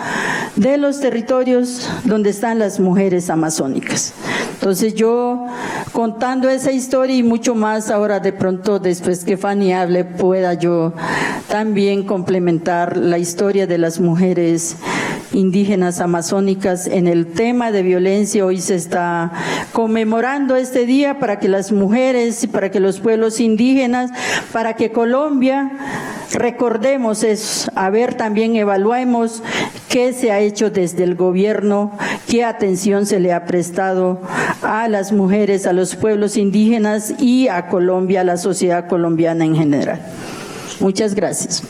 de los territorios donde están las mujeres amazónicas. Entonces yo, contando esa historia y mucho más, ahora de pronto después que Fanny hable pueda yo también complementar la historia de las mujeres indígenas amazónicas en el tema de violencia. Hoy se está conmemorando este día para que las mujeres, para que los pueblos indígenas, para que Colombia recordemos eso, a ver, también evaluemos qué se ha hecho desde el gobierno, qué atención se le ha prestado a las mujeres, a los pueblos indígenas y a Colombia, a la sociedad colombiana en general. Muchas gracias.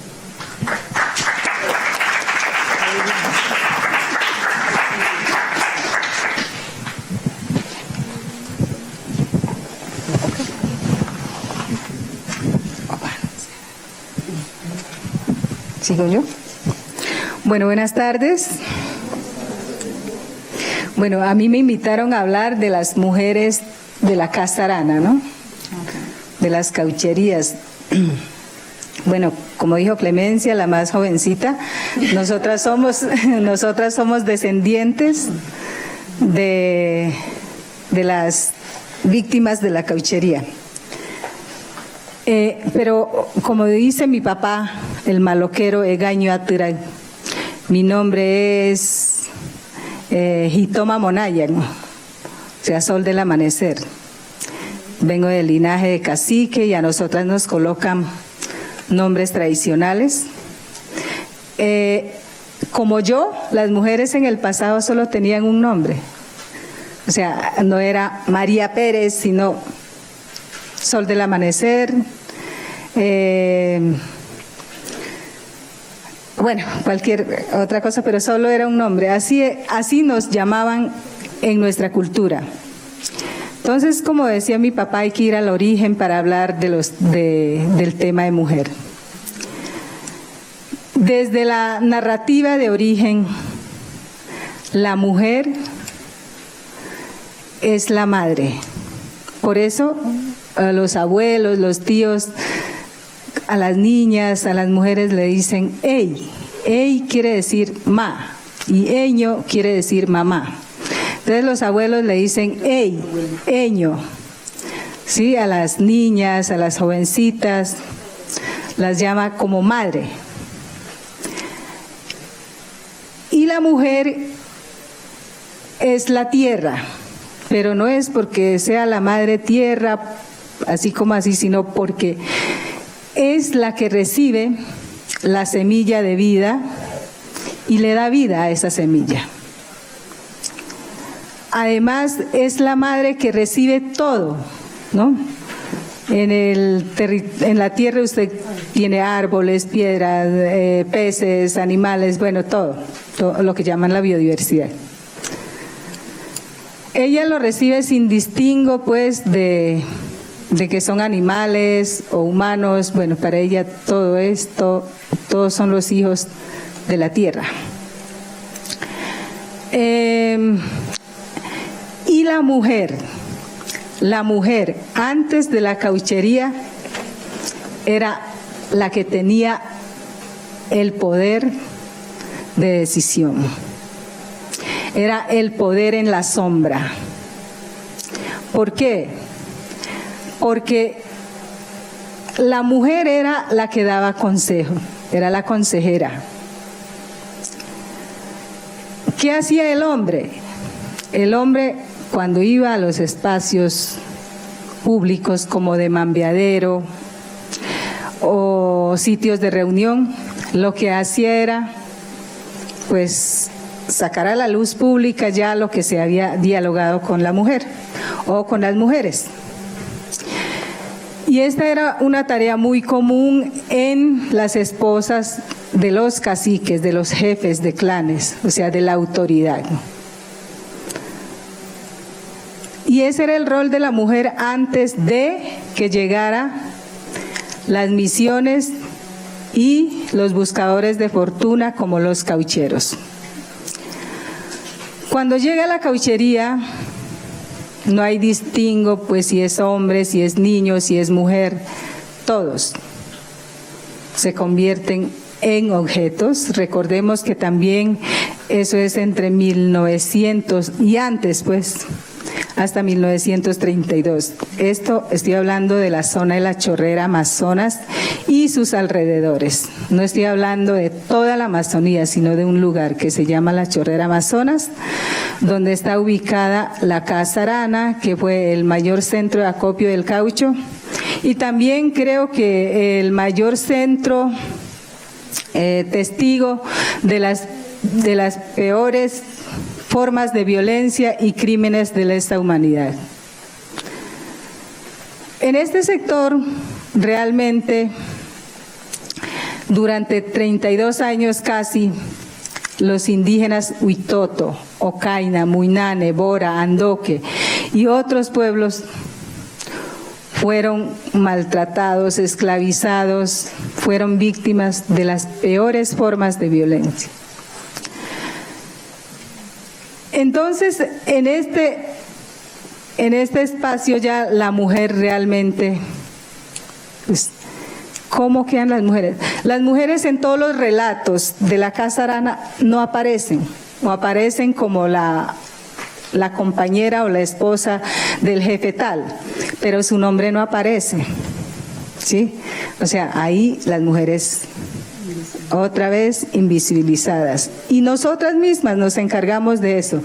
¿Sigo yo? Bueno, buenas tardes. Bueno, a mí me invitaron a hablar de las mujeres de la casta arana, ¿no? De las caucherías. bueno, como dijo Clemencia, la más jovencita, nosotras somos descendientes de las víctimas de la cauchería. Pero como dice mi papá, el maloquero Egaño Atiray, mi nombre es Hitoma Monayan, o sea, sol del amanecer. Vengo del linaje de cacique y a nosotras nos colocan nombres tradicionales. Como yo, las mujeres en el pasado solo tenían un nombre. O sea, no era María Pérez, sino Sol del Amanecer. Bueno, cualquier otra cosa, pero solo era un nombre. Así nos llamaban en nuestra cultura. Entonces, como decía mi papá, hay que ir al origen para hablar del tema de mujer. Desde la narrativa de origen, la mujer es la madre. Por eso, a los abuelos, los tíos, a las niñas, a las mujeres le dicen ey. Ey quiere decir ma y eño quiere decir mamá. Entonces los abuelos le dicen ey, eño, ¿sí? A las niñas, a las jovencitas, las llama como madre. Y la mujer es la tierra, pero no es porque sea la madre tierra, así como así, sino porque es la que recibe la semilla de vida y le da vida a esa semilla. Además, es la madre que recibe todo, ¿no? En la tierra usted tiene árboles, piedras, peces, animales, bueno, todo lo que llaman la biodiversidad. Ella lo recibe sin distingo, pues, de que son animales o humanos. Bueno, para ella todo esto, todos son los hijos de la tierra. Y la mujer antes de la cauchería era la que tenía el poder de decisión. Era el poder en la sombra. ¿Por qué? Porque la mujer era la que daba consejo, era la consejera. ¿Qué hacía el hombre? El hombre, cuando iba a los espacios públicos como de mambeadero o sitios de reunión, lo que hacía era, pues, sacar a la luz pública ya lo que se había dialogado con la mujer o con las mujeres. Y esta era una tarea muy común en las esposas de los caciques, de los jefes de clanes, o sea, de la autoridad. Y ese era el rol de la mujer antes de que llegara las misiones y los buscadores de fortuna como los caucheros. Cuando llega la cauchería, no hay distingo, pues si es hombre, si es niño, si es mujer, todos se convierten en objetos. Recordemos que también eso es entre 1900 y antes, pues, hasta 1932. Esto estoy hablando de la zona de la Chorrera Amazonas y sus alrededores. No estoy hablando de toda la Amazonía, sino de un lugar que se llama la Chorrera Amazonas, donde está ubicada la Casa Arana, que fue el mayor centro de acopio del caucho, y también creo que el mayor centro testigo de las peores formas de violencia y crímenes de lesa humanidad. En este sector, realmente, durante 32 años casi, los indígenas Huitoto, Ocaina, Muinane, Bora, Andoque y otros pueblos fueron maltratados, esclavizados, fueron víctimas de las peores formas de violencia. Entonces, en este espacio ya la mujer realmente, pues, ¿Cómo quedan las mujeres? Las mujeres en todos los relatos de la Casa Arana no aparecen, o aparecen como la compañera o la esposa del jefe tal, pero su nombre no aparece, ¿sí? O sea, ahí las mujeres otra vez invisibilizadas. Y nosotras mismas nos encargamos de eso.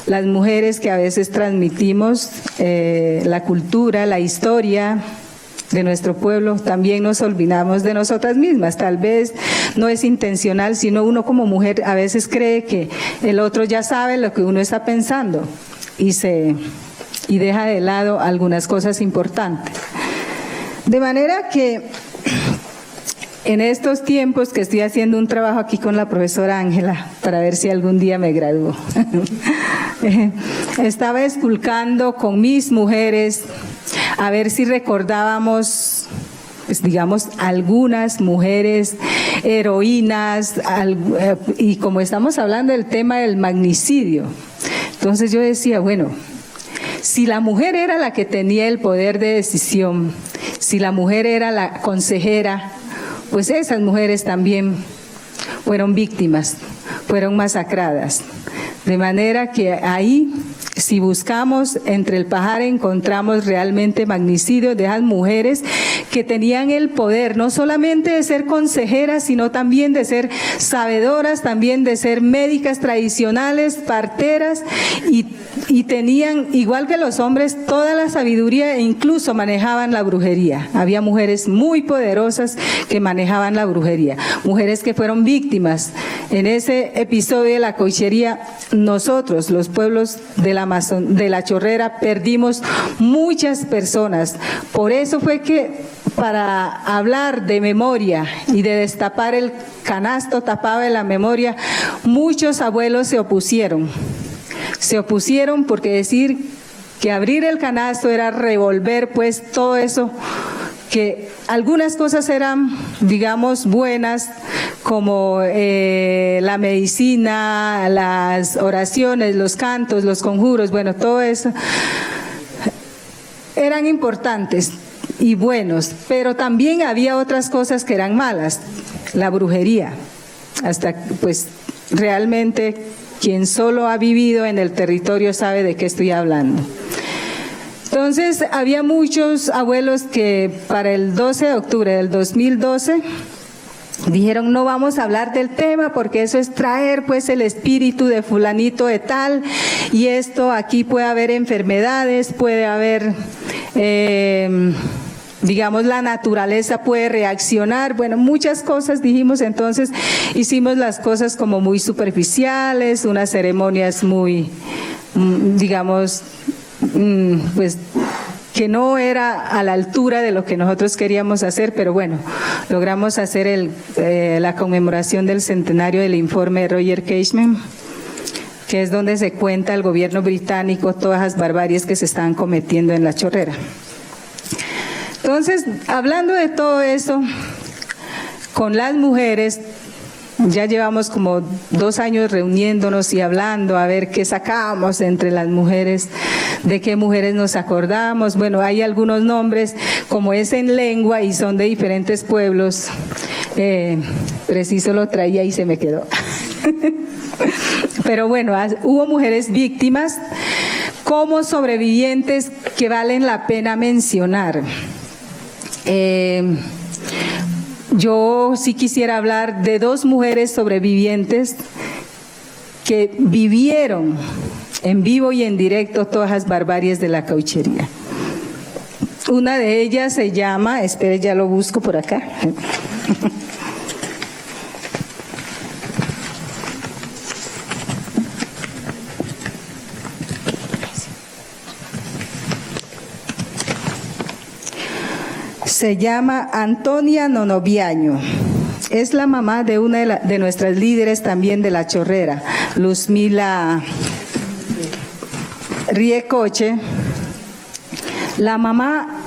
Las mujeres que a veces transmitimos la cultura, la historia de nuestro pueblo, también nos olvidamos de nosotras mismas. Tal vez no es intencional, sino uno como mujer a veces cree que el otro ya sabe lo que uno está pensando y deja de lado algunas cosas importantes. De manera que en estos tiempos que estoy haciendo un trabajo aquí con la profesora Ángela, para ver si algún día me gradúo, estaba esculcando con mis mujeres a ver si recordábamos, pues digamos, algunas mujeres heroínas, y como estamos hablando del tema del magnicidio, entonces yo decía, bueno, si la mujer era la que tenía el poder de decisión, si la mujer era la consejera, pues esas mujeres también fueron víctimas, fueron masacradas. De manera que ahí, si buscamos entre el pajar, encontramos realmente magnicidios de esas mujeres que tenían el poder, no solamente de ser consejeras, sino también de ser sabedoras, también de ser médicas tradicionales, parteras, y tenían, igual que los hombres, toda la sabiduría e incluso manejaban la brujería. Había mujeres muy poderosas que manejaban la brujería, mujeres que fueron víctimas. En ese episodio de la coichería, nosotros, los pueblos de la Chorrera, perdimos muchas personas. Por eso fue que para hablar de memoria y de destapar el canasto tapado de la memoria, muchos abuelos se opusieron. Se opusieron porque decir que abrir el canasto era revolver pues todo eso, que algunas cosas eran, digamos, buenas, como la medicina, las oraciones, los cantos, los conjuros, bueno, todo eso eran importantes y buenos, pero también había otras cosas que eran malas, la brujería, hasta pues realmente quien solo ha vivido en el territorio sabe de qué estoy hablando. Entonces, había muchos abuelos que para el 12 de octubre del 2012 dijeron, no vamos a hablar del tema porque eso es traer pues el espíritu de fulanito de tal, y esto aquí puede haber enfermedades, puede haber, digamos, la naturaleza puede reaccionar, bueno, muchas cosas dijimos. Entonces hicimos las cosas como muy superficiales, unas ceremonias muy, digamos, pues que no era a la altura de lo que nosotros queríamos hacer, pero bueno, logramos hacer la conmemoración del centenario del informe de Roger Cashman, que es donde se cuenta el gobierno británico todas las barbaries que se estaban cometiendo en la Chorrera. Entonces, hablando de todo eso, con las mujeres, ya llevamos como 2 años reuniéndonos y hablando a ver qué sacábamos entre las mujeres, de qué mujeres nos acordamos. Bueno, hay algunos nombres, como es en lengua y son de diferentes pueblos, preciso lo traía y se me quedó. Pero bueno, hubo mujeres víctimas como sobrevivientes que valen la pena mencionar. Yo sí quisiera hablar de 2 mujeres sobrevivientes que vivieron en vivo y en directo todas las barbaries de la cauchería. Una de ellas se llama, espere, ya lo busco por acá. Se llama Antonia Nonoviaño. Es la mamá de una de nuestras líderes también de la Chorrera, Luzmila Riecoche. La mamá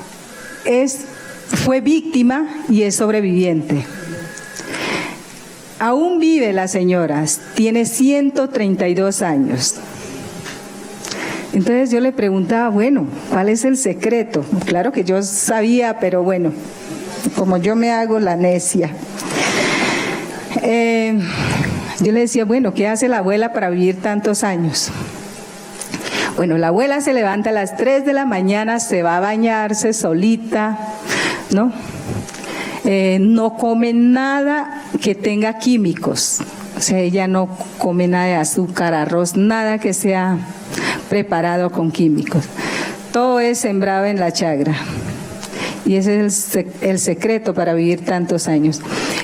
fue víctima y es sobreviviente. Aún vive la señora, tiene 132 años. Entonces yo le preguntaba, bueno, ¿cuál es el secreto? Claro que yo sabía, pero bueno, como yo me hago la necia. Yo le decía, bueno, ¿qué hace la abuela para vivir tantos años? Bueno, la abuela se levanta a las 3 de la mañana, se va a bañarse solita, ¿no? No come nada que tenga químicos. O sea, ella no come nada de azúcar, arroz, nada que sea preparado con químicos. Todo es sembrado en la chagra. Y ese es el secreto para vivir tantos años.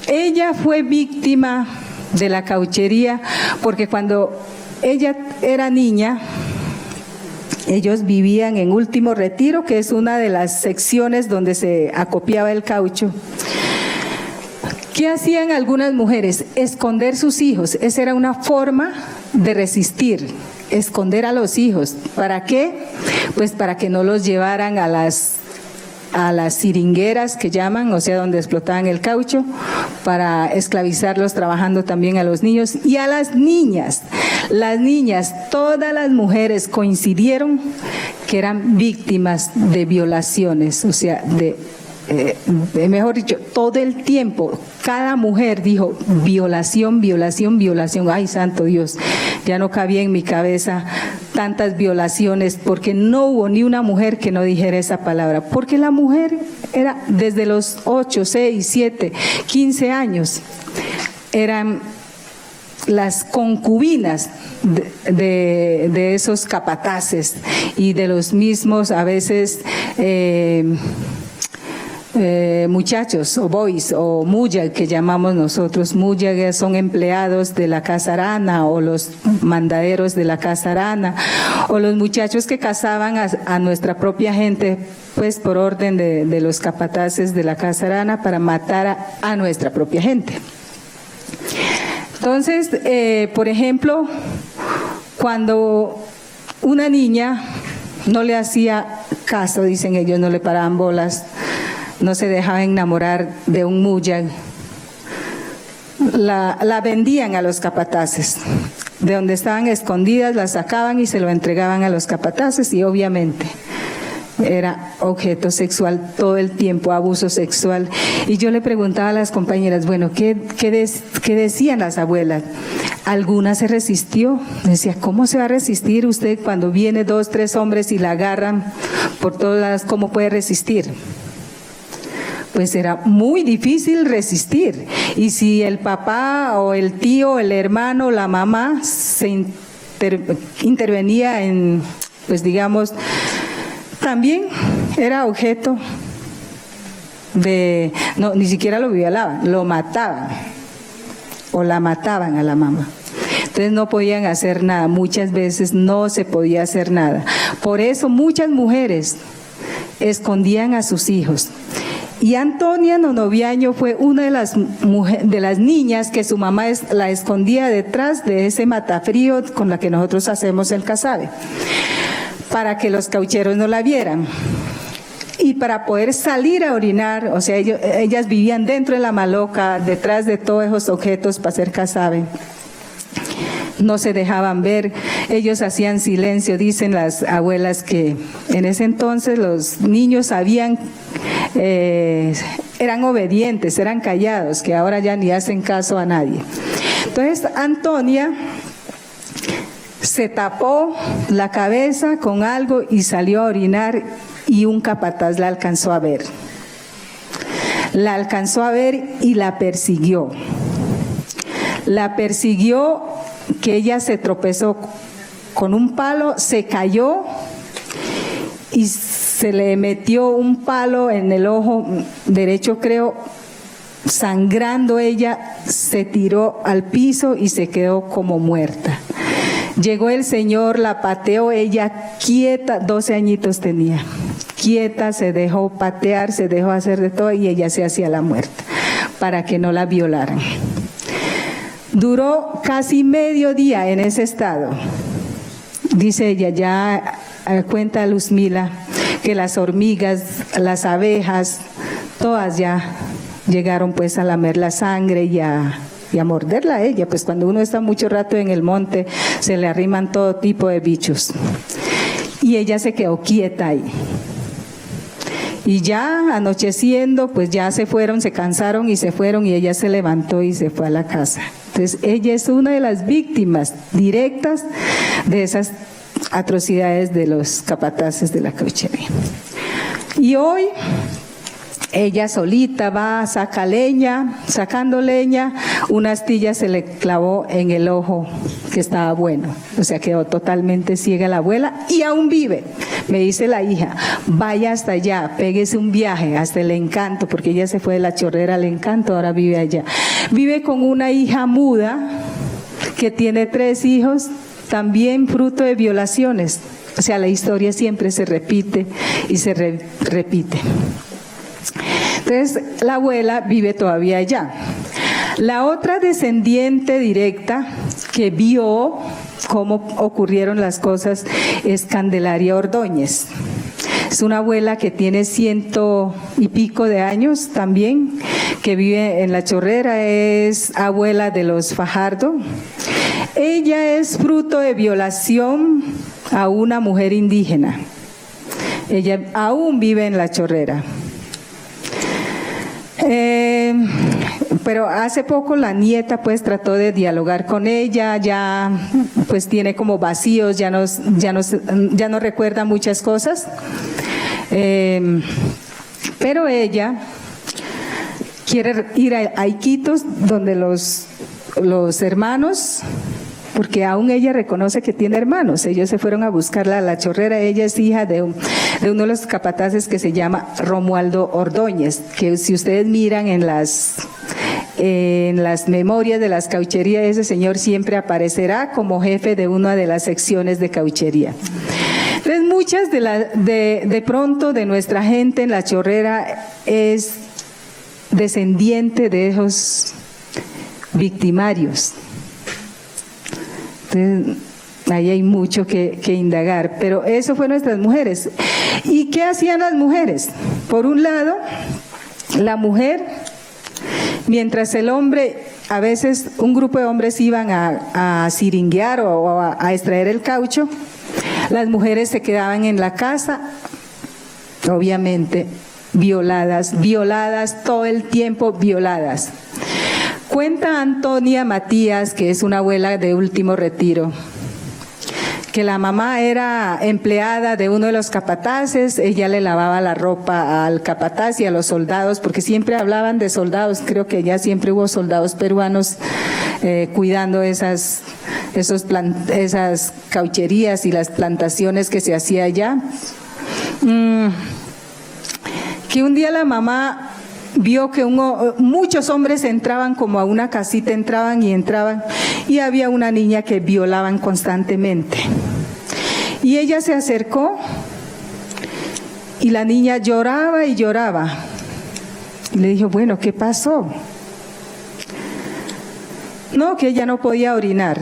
Ella fue víctima de la cauchería porque cuando ella era niña, ellos vivían en Último Retiro, que es una de las secciones donde se acopiaba el caucho. ¿Qué hacían algunas mujeres? Esconder sus hijos. Esa era una forma de resistir, esconder a los hijos. ¿Para qué? Pues para que no los llevaran a las siringueras que llaman, o sea, donde explotaban el caucho, para esclavizarlos, trabajando también a los niños y a las niñas. Las niñas, todas las mujeres coincidieron que eran víctimas de violaciones, o sea, mejor dicho, todo el tiempo, cada mujer dijo violación, violación, violación. Ay, santo Dios, ya no cabía en mi cabeza tantas violaciones, porque no hubo ni una mujer que no dijera esa palabra, porque la mujer era desde los 8, 6, 7, 15 años, eran las concubinas de esos capataces y de los mismos a veces muchachos o boys o muyag que llamamos nosotros. Muyag son empleados de la Casa Arana o los mandaderos de la Casa Arana o los muchachos que cazaban a nuestra propia gente, pues por orden de los capataces de la Casa Arana para matar a nuestra propia gente. Entonces, por ejemplo, cuando una niña no le hacía caso, dicen ellos, no le paraban bolas, no se dejaba enamorar de un muyag, la vendían a los capataces. De donde estaban escondidas, la sacaban y se lo entregaban a los capataces y obviamente era objeto sexual todo el tiempo, abuso sexual. Y yo le preguntaba a las compañeras, bueno, ¿qué decían las abuelas? Alguna se resistió. Decía, ¿cómo se va a resistir usted cuando viene 2, 3 hombres y la agarran por todas lados? ¿Cómo puede resistir? Pues era muy difícil resistir. Y si el papá o el tío, el hermano, la mamá se intervenía en, pues digamos, también era objeto de, no, ni siquiera lo violaban, lo mataban o la mataban a la mamá. Entonces no podían hacer nada, muchas veces no se podía hacer nada. Por eso muchas mujeres escondían a sus hijos. Y Antonia Nonoviaño fue una de las niñas que su mamá la escondía detrás de ese matafrío con la que nosotros hacemos el casabe, para que los caucheros no la vieran. Y para poder salir a orinar, o sea, ellas vivían dentro de la maloca, detrás de todos esos objetos para hacer casabe. No se dejaban ver, ellos hacían silencio. Dicen las abuelas que en ese entonces los niños sabían, eran obedientes, eran callados, que ahora ya ni hacen caso a nadie. Entonces Antonia se tapó la cabeza con algo y salió a orinar y un capataz la alcanzó a ver. La alcanzó a ver y la persiguió. La persiguió, que ella se tropezó con un palo, se cayó y se le metió un palo en el ojo derecho, creo, sangrando. Ella se tiró al piso y se quedó como muerta. Llegó el señor, la pateó, ella quieta, 12 añitos tenía, quieta, se dejó patear, se dejó hacer de todo y ella se hacía la muerta para que no la violaran. Duró casi medio día en ese estado. Dice ella, ya cuenta Luzmila, que las hormigas, las abejas, todas ya llegaron pues a lamer la sangre y a morderla a ella, pues cuando uno está mucho rato en el monte se le arriman todo tipo de bichos. Y ella se quedó quieta ahí. Y ya anocheciendo, pues ya se fueron, se cansaron y se fueron, y ella se levantó y se fue a la casa. Entonces ella es una de las víctimas directas de esas atrocidades de los capataces de la cauchería. Y hoy ella solita va, saca leña, sacando leña, una astilla se le clavó en el ojo que estaba bueno, o sea, quedó totalmente ciega la abuela y aún vive. Me dice la hija, vaya hasta allá, péguese un viaje hasta el Encanto, porque ella se fue de La Chorrera al Encanto, ahora vive allá. Vive con una hija muda que tiene 3 hijos, también fruto de violaciones. O sea, la historia siempre se repite y se repite. Entonces, la abuela vive todavía allá. La otra descendiente directa que vio cómo ocurrieron las cosas es Candelaria Ordóñez. Es una abuela que tiene 100 y pico de años también, que vive en La Chorrera, es abuela de los Fajardo. Ella es fruto de violación a una mujer indígena. Ella aún vive en La Chorrera. Pero hace poco la nieta pues trató de dialogar con ella, ya pues tiene como vacíos, ya no recuerda muchas cosas, pero ella quiere ir a Iquitos, donde los hermanos, porque aún ella reconoce que tiene hermanos, ellos se fueron a buscarla a La Chorrera. Ella es hija de uno de los capataces que se llama Romualdo Ordóñez, que si ustedes miran en las memorias de las caucherías, ese señor siempre aparecerá como jefe de una de las secciones de cauchería. Entonces, muchas de pronto de nuestra gente en La Chorrera es descendiente de esos victimarios. Entonces, ahí hay mucho que indagar, pero eso fue nuestras mujeres. ¿Y qué hacían las mujeres? Por un lado, la mujer, mientras el hombre, a veces un grupo de hombres iban a siringuear o a extraer el caucho, las mujeres se quedaban en la casa, obviamente violadas todo el tiempo, violadas. Cuenta Antonia Matías, que es una abuela de último retiro, que la mamá era empleada de uno de los capataces, ella le lavaba la ropa al capataz y a los soldados, porque siempre hablaban de soldados, creo que ya siempre hubo soldados peruanos cuidando esas caucherías y las plantaciones que se hacía allá. Que un día la mamá vio que muchos hombres entraban como a una casita, entraban y había una niña que violaban constantemente. Y ella se acercó y la niña lloraba y lloraba. Y le dijo, bueno, ¿qué pasó? No, que ella no podía orinar.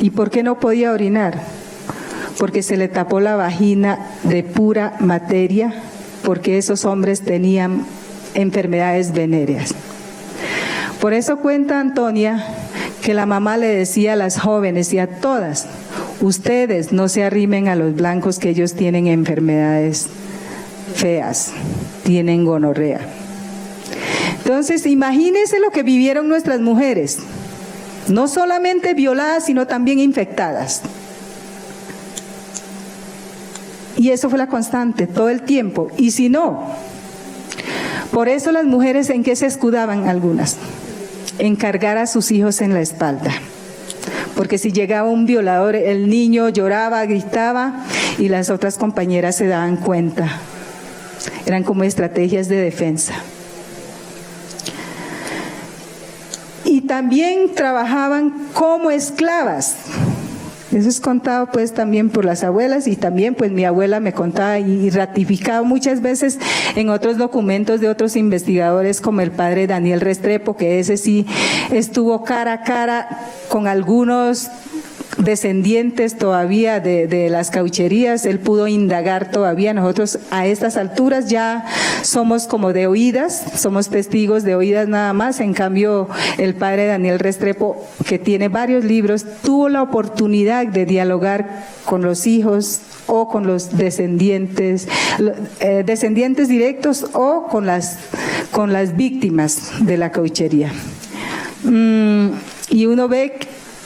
¿Y por qué no podía orinar? Porque se le tapó la vagina de pura materia, porque esos hombres tenían enfermedades venéreas. Por eso cuenta Antonia que la mamá le decía a las jóvenes y a todas, ustedes no se arrimen a los blancos, que ellos tienen enfermedades feas, tienen gonorrea. Entonces, imagínense lo que vivieron nuestras mujeres, no solamente violadas, sino también infectadas. Y eso fue la constante todo el tiempo. Y si no, por eso las mujeres, ¿en qué se escudaban algunas? En cargar a sus hijos en la espalda. Porque si llegaba un violador, el niño lloraba, gritaba y las otras compañeras se daban cuenta. Eran como estrategias de defensa. Y también trabajaban como esclavas. Eso es contado pues también por las abuelas, y también pues mi abuela me contaba y ratificaba muchas veces en otros documentos de otros investigadores, como el padre Daniel Restrepo, que ese sí estuvo cara a cara con algunos descendientes todavía de las caucherías, él pudo indagar todavía. Nosotros a estas alturas ya somos como de oídas, somos testigos de oídas nada más. En cambio, el padre Daniel Restrepo, que tiene varios libros, tuvo la oportunidad de dialogar con los hijos o con los descendientes directos o con las víctimas de la cauchería. Y uno ve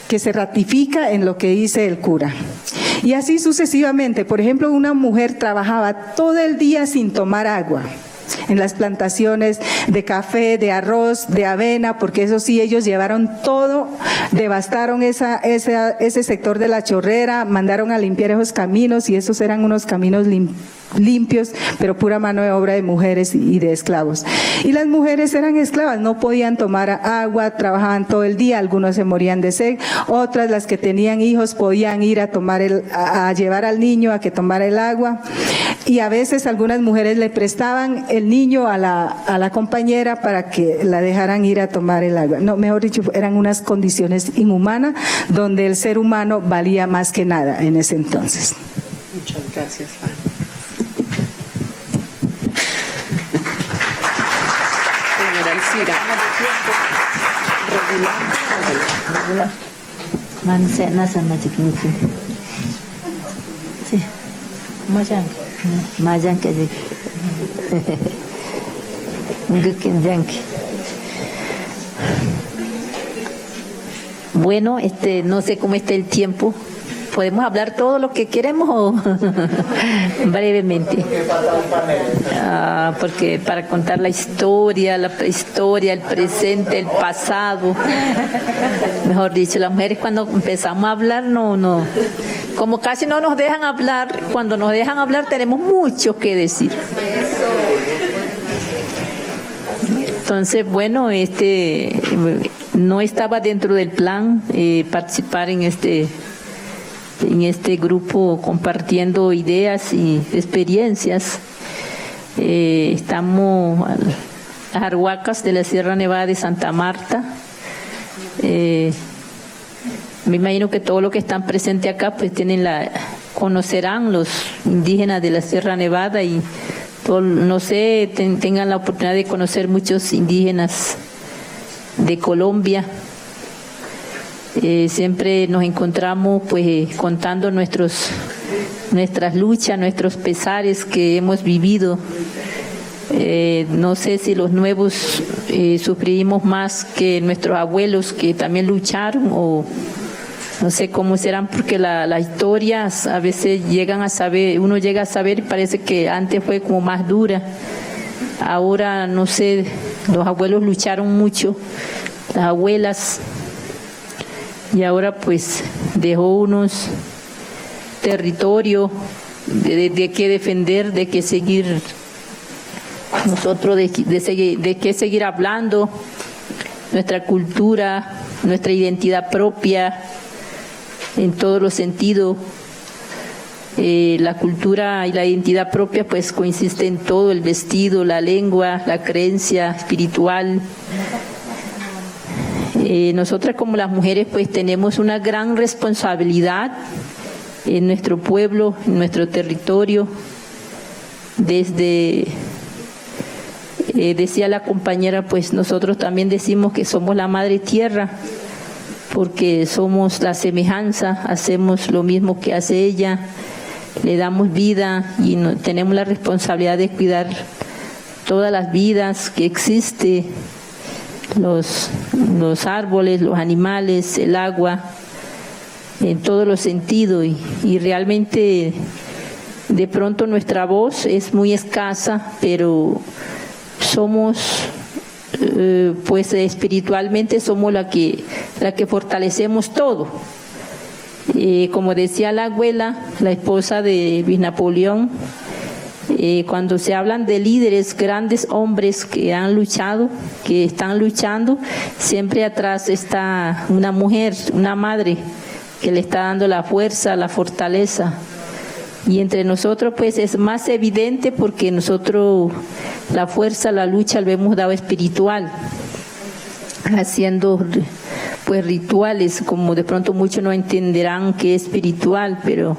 que se ratifica en lo que dice el cura. Y así sucesivamente. Por ejemplo, una mujer trabajaba todo el día sin tomar agua en las plantaciones de café, de arroz, de avena, porque eso sí, ellos llevaron todo, devastaron ese sector de la Chorrera, mandaron a limpiar esos caminos, y esos eran unos caminos limpios, pero pura mano de obra de mujeres y de esclavos. Y las mujeres eran esclavas, no podían tomar agua, trabajaban todo el día, algunos se morían de sed, otras, las que tenían hijos, podían ir a llevar al niño a que tomara el agua, y a veces algunas mujeres le prestaban el niño a la compañera para que la dejaran ir a tomar el agua. No, mejor dicho, eran unas condiciones inhumanas donde el ser humano valía más que nada en ese entonces. Muchas gracias, Fanny. Señora Alcira. Sí. Mayan que bueno, no sé cómo está el tiempo. ¿Podemos hablar todo lo que queremos o brevemente? Porque para contar la historia, la prehistoria, el presente, el pasado, mejor dicho, las mujeres cuando empezamos a hablar, no, como casi no nos dejan hablar, cuando nos dejan hablar tenemos mucho que decir. Entonces, bueno, no estaba dentro del plan participar en este grupo compartiendo ideas y experiencias. Estamos a las Arhuacas de la Sierra Nevada de Santa Marta. Me imagino que todos los que están presentes acá pues conocerán los indígenas de la Sierra Nevada y no sé, tengan la oportunidad de conocer muchos indígenas de Colombia. Siempre nos encontramos pues contando nuestras luchas, nuestros pesares que hemos vivido. No sé si los nuevos sufrimos más que nuestros abuelos que también lucharon, o no sé cómo serán, porque las historias a veces uno llega a saber y parece que antes fue como más dura. Ahora no sé, los abuelos lucharon mucho, las abuelas, y ahora pues dejó unos territorios de qué defender, de qué seguir nosotros, de qué seguir hablando, nuestra cultura, nuestra identidad propia en todos los sentidos. La cultura y la identidad propia pues consiste en todo: el vestido, la lengua, la creencia espiritual. Nosotras como las mujeres pues tenemos una gran responsabilidad en nuestro pueblo, en nuestro territorio. Decía la compañera, pues nosotros también decimos que somos la madre tierra, porque somos la semejanza, hacemos lo mismo que hace ella, le damos vida y tenemos la responsabilidad de cuidar todas las vidas que existen, los árboles, los animales, el agua, en todos los sentidos, y realmente de pronto nuestra voz es muy escasa, pero somos pues espiritualmente somos la que fortalecemos todo. Como decía la abuela, la esposa de Luis Napoleón, cuando se hablan de líderes, grandes hombres que han luchado, que están luchando, siempre atrás está una mujer, una madre, que le está dando la fuerza, la fortaleza. Y entre nosotros pues es más evidente, porque nosotros la fuerza, la lucha lo hemos dado espiritual, haciendo pues rituales, como de pronto muchos no entenderán que es espiritual, pero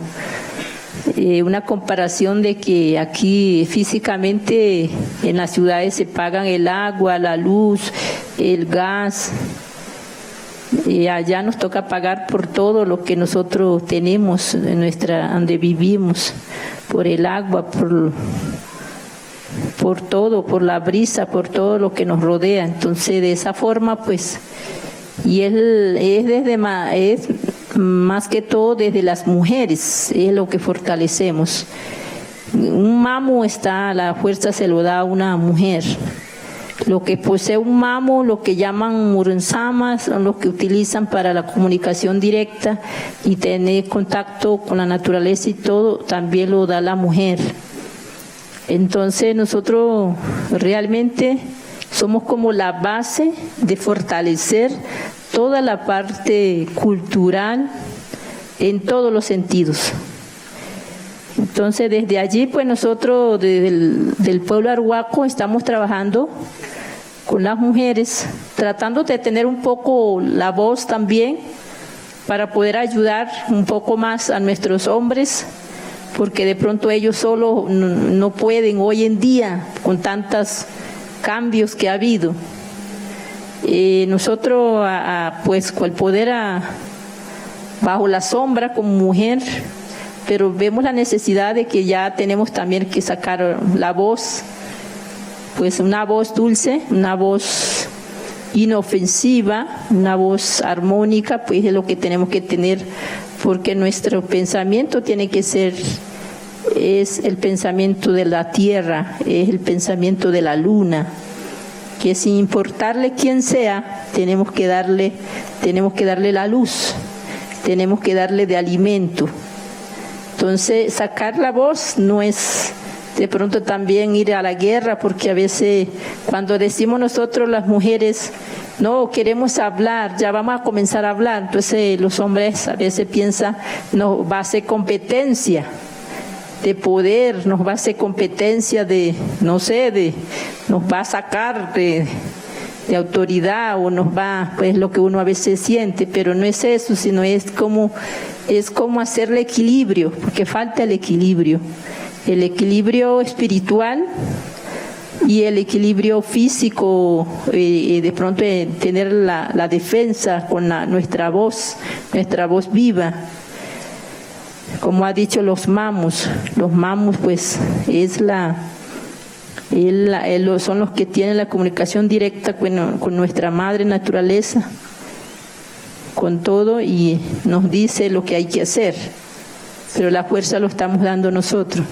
una comparación de que aquí físicamente en las ciudades se pagan el agua, la luz, el gas, y allá nos toca pagar por todo lo que nosotros tenemos en donde vivimos, por el agua, por todo, por la brisa, por todo lo que nos rodea. Entonces, de esa forma, pues, y es más que todo desde las mujeres, es lo que fortalecemos. Un mamo la fuerza se lo da a una mujer. Lo que posee un mamo, lo que llaman murensamas, son los que utilizan para la comunicación directa y tener contacto con la naturaleza y todo, también lo da la mujer. Entonces nosotros realmente somos como la base de fortalecer toda la parte cultural en todos los sentidos. Entonces desde allí pues nosotros desde del pueblo arhuaco estamos trabajando con las mujeres, tratando de tener un poco la voz también para poder ayudar un poco más a nuestros hombres, porque de pronto ellos solos no pueden hoy en día con tantos cambios que ha habido. Nosotros pues con el poder bajo la sombra como mujer, pero vemos la necesidad de que ya tenemos también que sacar la voz, pues una voz dulce, una voz inofensiva, una voz armónica, pues es lo que tenemos que tener, porque nuestro pensamiento tiene que ser, es el pensamiento de la tierra, es el pensamiento de la luna, que sin importarle quién sea, tenemos que darle la luz, tenemos que darle de alimento. Entonces, sacar la voz no es de pronto también ir a la guerra, porque a veces cuando decimos nosotros las mujeres, no, queremos hablar, ya vamos a comenzar a hablar, entonces los hombres a veces piensan, no, va a ser competencia de poder, nos va a hacer competencia de, no sé, nos va a sacar de autoridad o nos va, pues lo que uno a veces siente, pero no es eso, sino es como hacerle equilibrio, porque falta el equilibrio espiritual y el equilibrio físico, de pronto tener la defensa con nuestra voz viva. Como ha dicho los mamos pues son los que tienen la comunicación directa con nuestra madre naturaleza, con todo, y nos dice lo que hay que hacer, pero la fuerza lo estamos dando nosotros.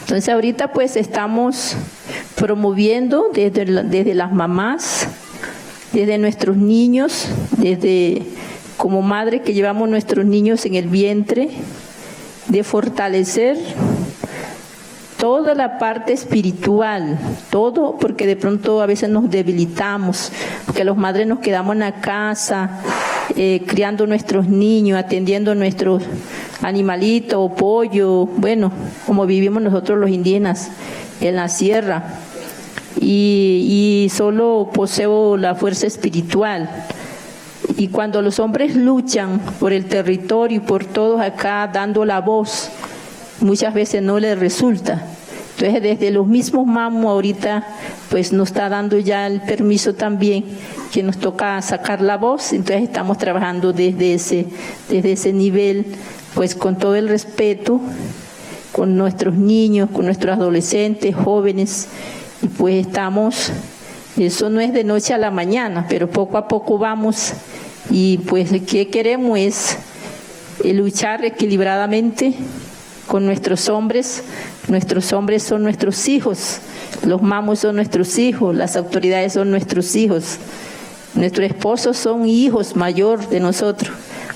Entonces ahorita pues estamos promoviendo desde las mamás, desde nuestros niños, desde como madre que llevamos nuestros niños en el vientre, de fortalecer toda la parte espiritual, todo, porque de pronto a veces nos debilitamos, porque los madres nos quedamos en la casa, criando nuestros niños, atendiendo nuestros animalitos o pollo, bueno, como vivimos nosotros los indígenas en la sierra, y solo poseo la fuerza espiritual. Y cuando los hombres luchan por el territorio y por todos acá dando la voz, muchas veces no les resulta. Entonces desde los mismos mamos ahorita pues nos está dando ya el permiso también que nos toca sacar la voz, entonces estamos trabajando desde ese nivel, pues con todo el respeto, con nuestros niños, con nuestros adolescentes, jóvenes, y pues estamos, eso no es de noche a la mañana, pero poco a poco vamos, y pues lo que queremos es luchar equilibradamente con nuestros hombres son nuestros hijos, los mamos son nuestros hijos, las autoridades son nuestros hijos, nuestros esposos son hijos mayor de nosotros,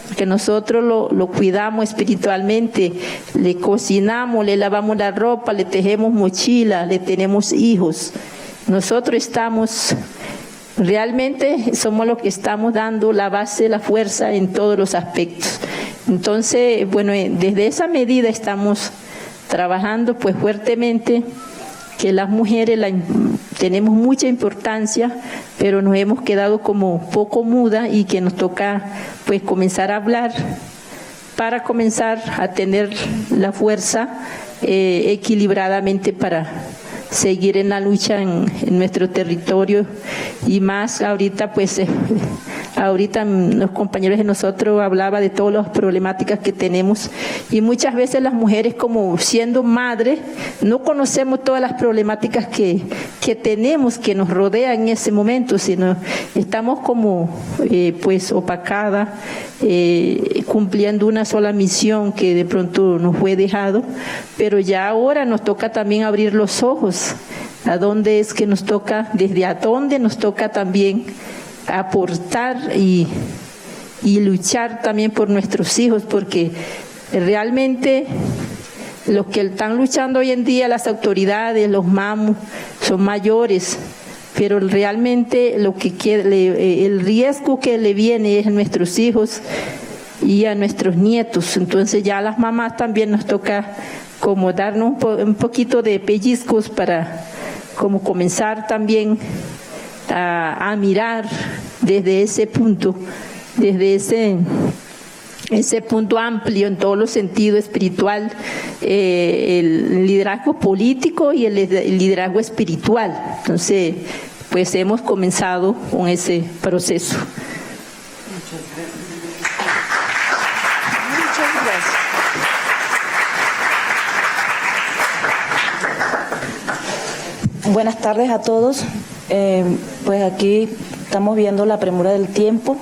porque nosotros lo cuidamos espiritualmente, le cocinamos, le lavamos la ropa, le tejemos mochila, le tenemos hijos. Nosotros estamos, realmente somos los que estamos dando la base, la fuerza en todos los aspectos. Entonces, bueno, desde esa medida estamos trabajando pues fuertemente que las mujeres tenemos mucha importancia, pero nos hemos quedado como poco muda y que nos toca pues comenzar a hablar para comenzar a tener la fuerza equilibradamente para seguir en la lucha en nuestro territorio, y más ahorita pues ahorita los compañeros de nosotros hablaba de todas las problemáticas que tenemos, y muchas veces las mujeres, como siendo madres, no conocemos todas las problemáticas que tenemos, que nos rodean en ese momento, sino estamos como pues opacadas, cumpliendo una sola misión que de pronto nos fue dejado, pero ya ahora nos toca también abrir los ojos a dónde es que nos toca, desde a dónde nos toca también aportar y luchar también por nuestros hijos, porque realmente los que están luchando hoy en día, las autoridades, los mamos, son mayores, pero realmente el riesgo que le viene es a nuestros hijos y a nuestros nietos. Entonces ya a las mamás también nos toca como darnos un poquito de pellizcos para como comenzar también a mirar desde ese punto, desde ese punto amplio en todos los sentidos, espiritual, el liderazgo político y el liderazgo espiritual. Entonces, pues hemos comenzado con ese proceso. Muchas gracias. Buenas tardes a todos. Pues aquí estamos viendo la premura del tiempo.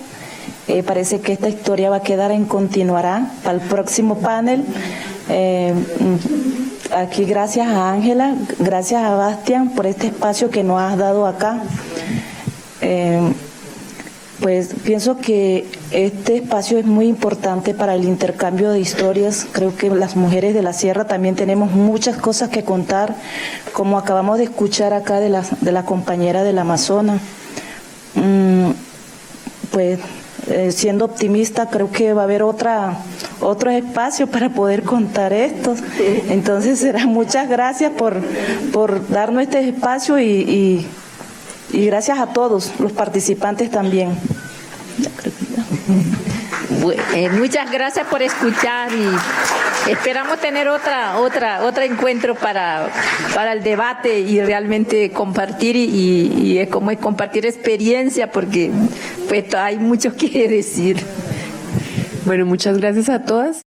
Parece que esta historia va a quedar en continuará para el próximo panel. Aquí gracias a Ángela, gracias a Bastián por este espacio que nos has dado acá. Pues pienso que este espacio es muy importante para el intercambio de historias. Creo que las mujeres de la Sierra también tenemos muchas cosas que contar, como acabamos de escuchar acá de la compañera del Amazonas. Pues siendo optimista, creo que va a haber otro espacio para poder contar esto. Entonces, muchas gracias por darnos este espacio y gracias a todos los participantes también. Muchas gracias por escuchar y esperamos tener otro encuentro para el debate y realmente compartir y es como es compartir experiencia, porque pues hay mucho que decir. Bueno, muchas gracias a todas.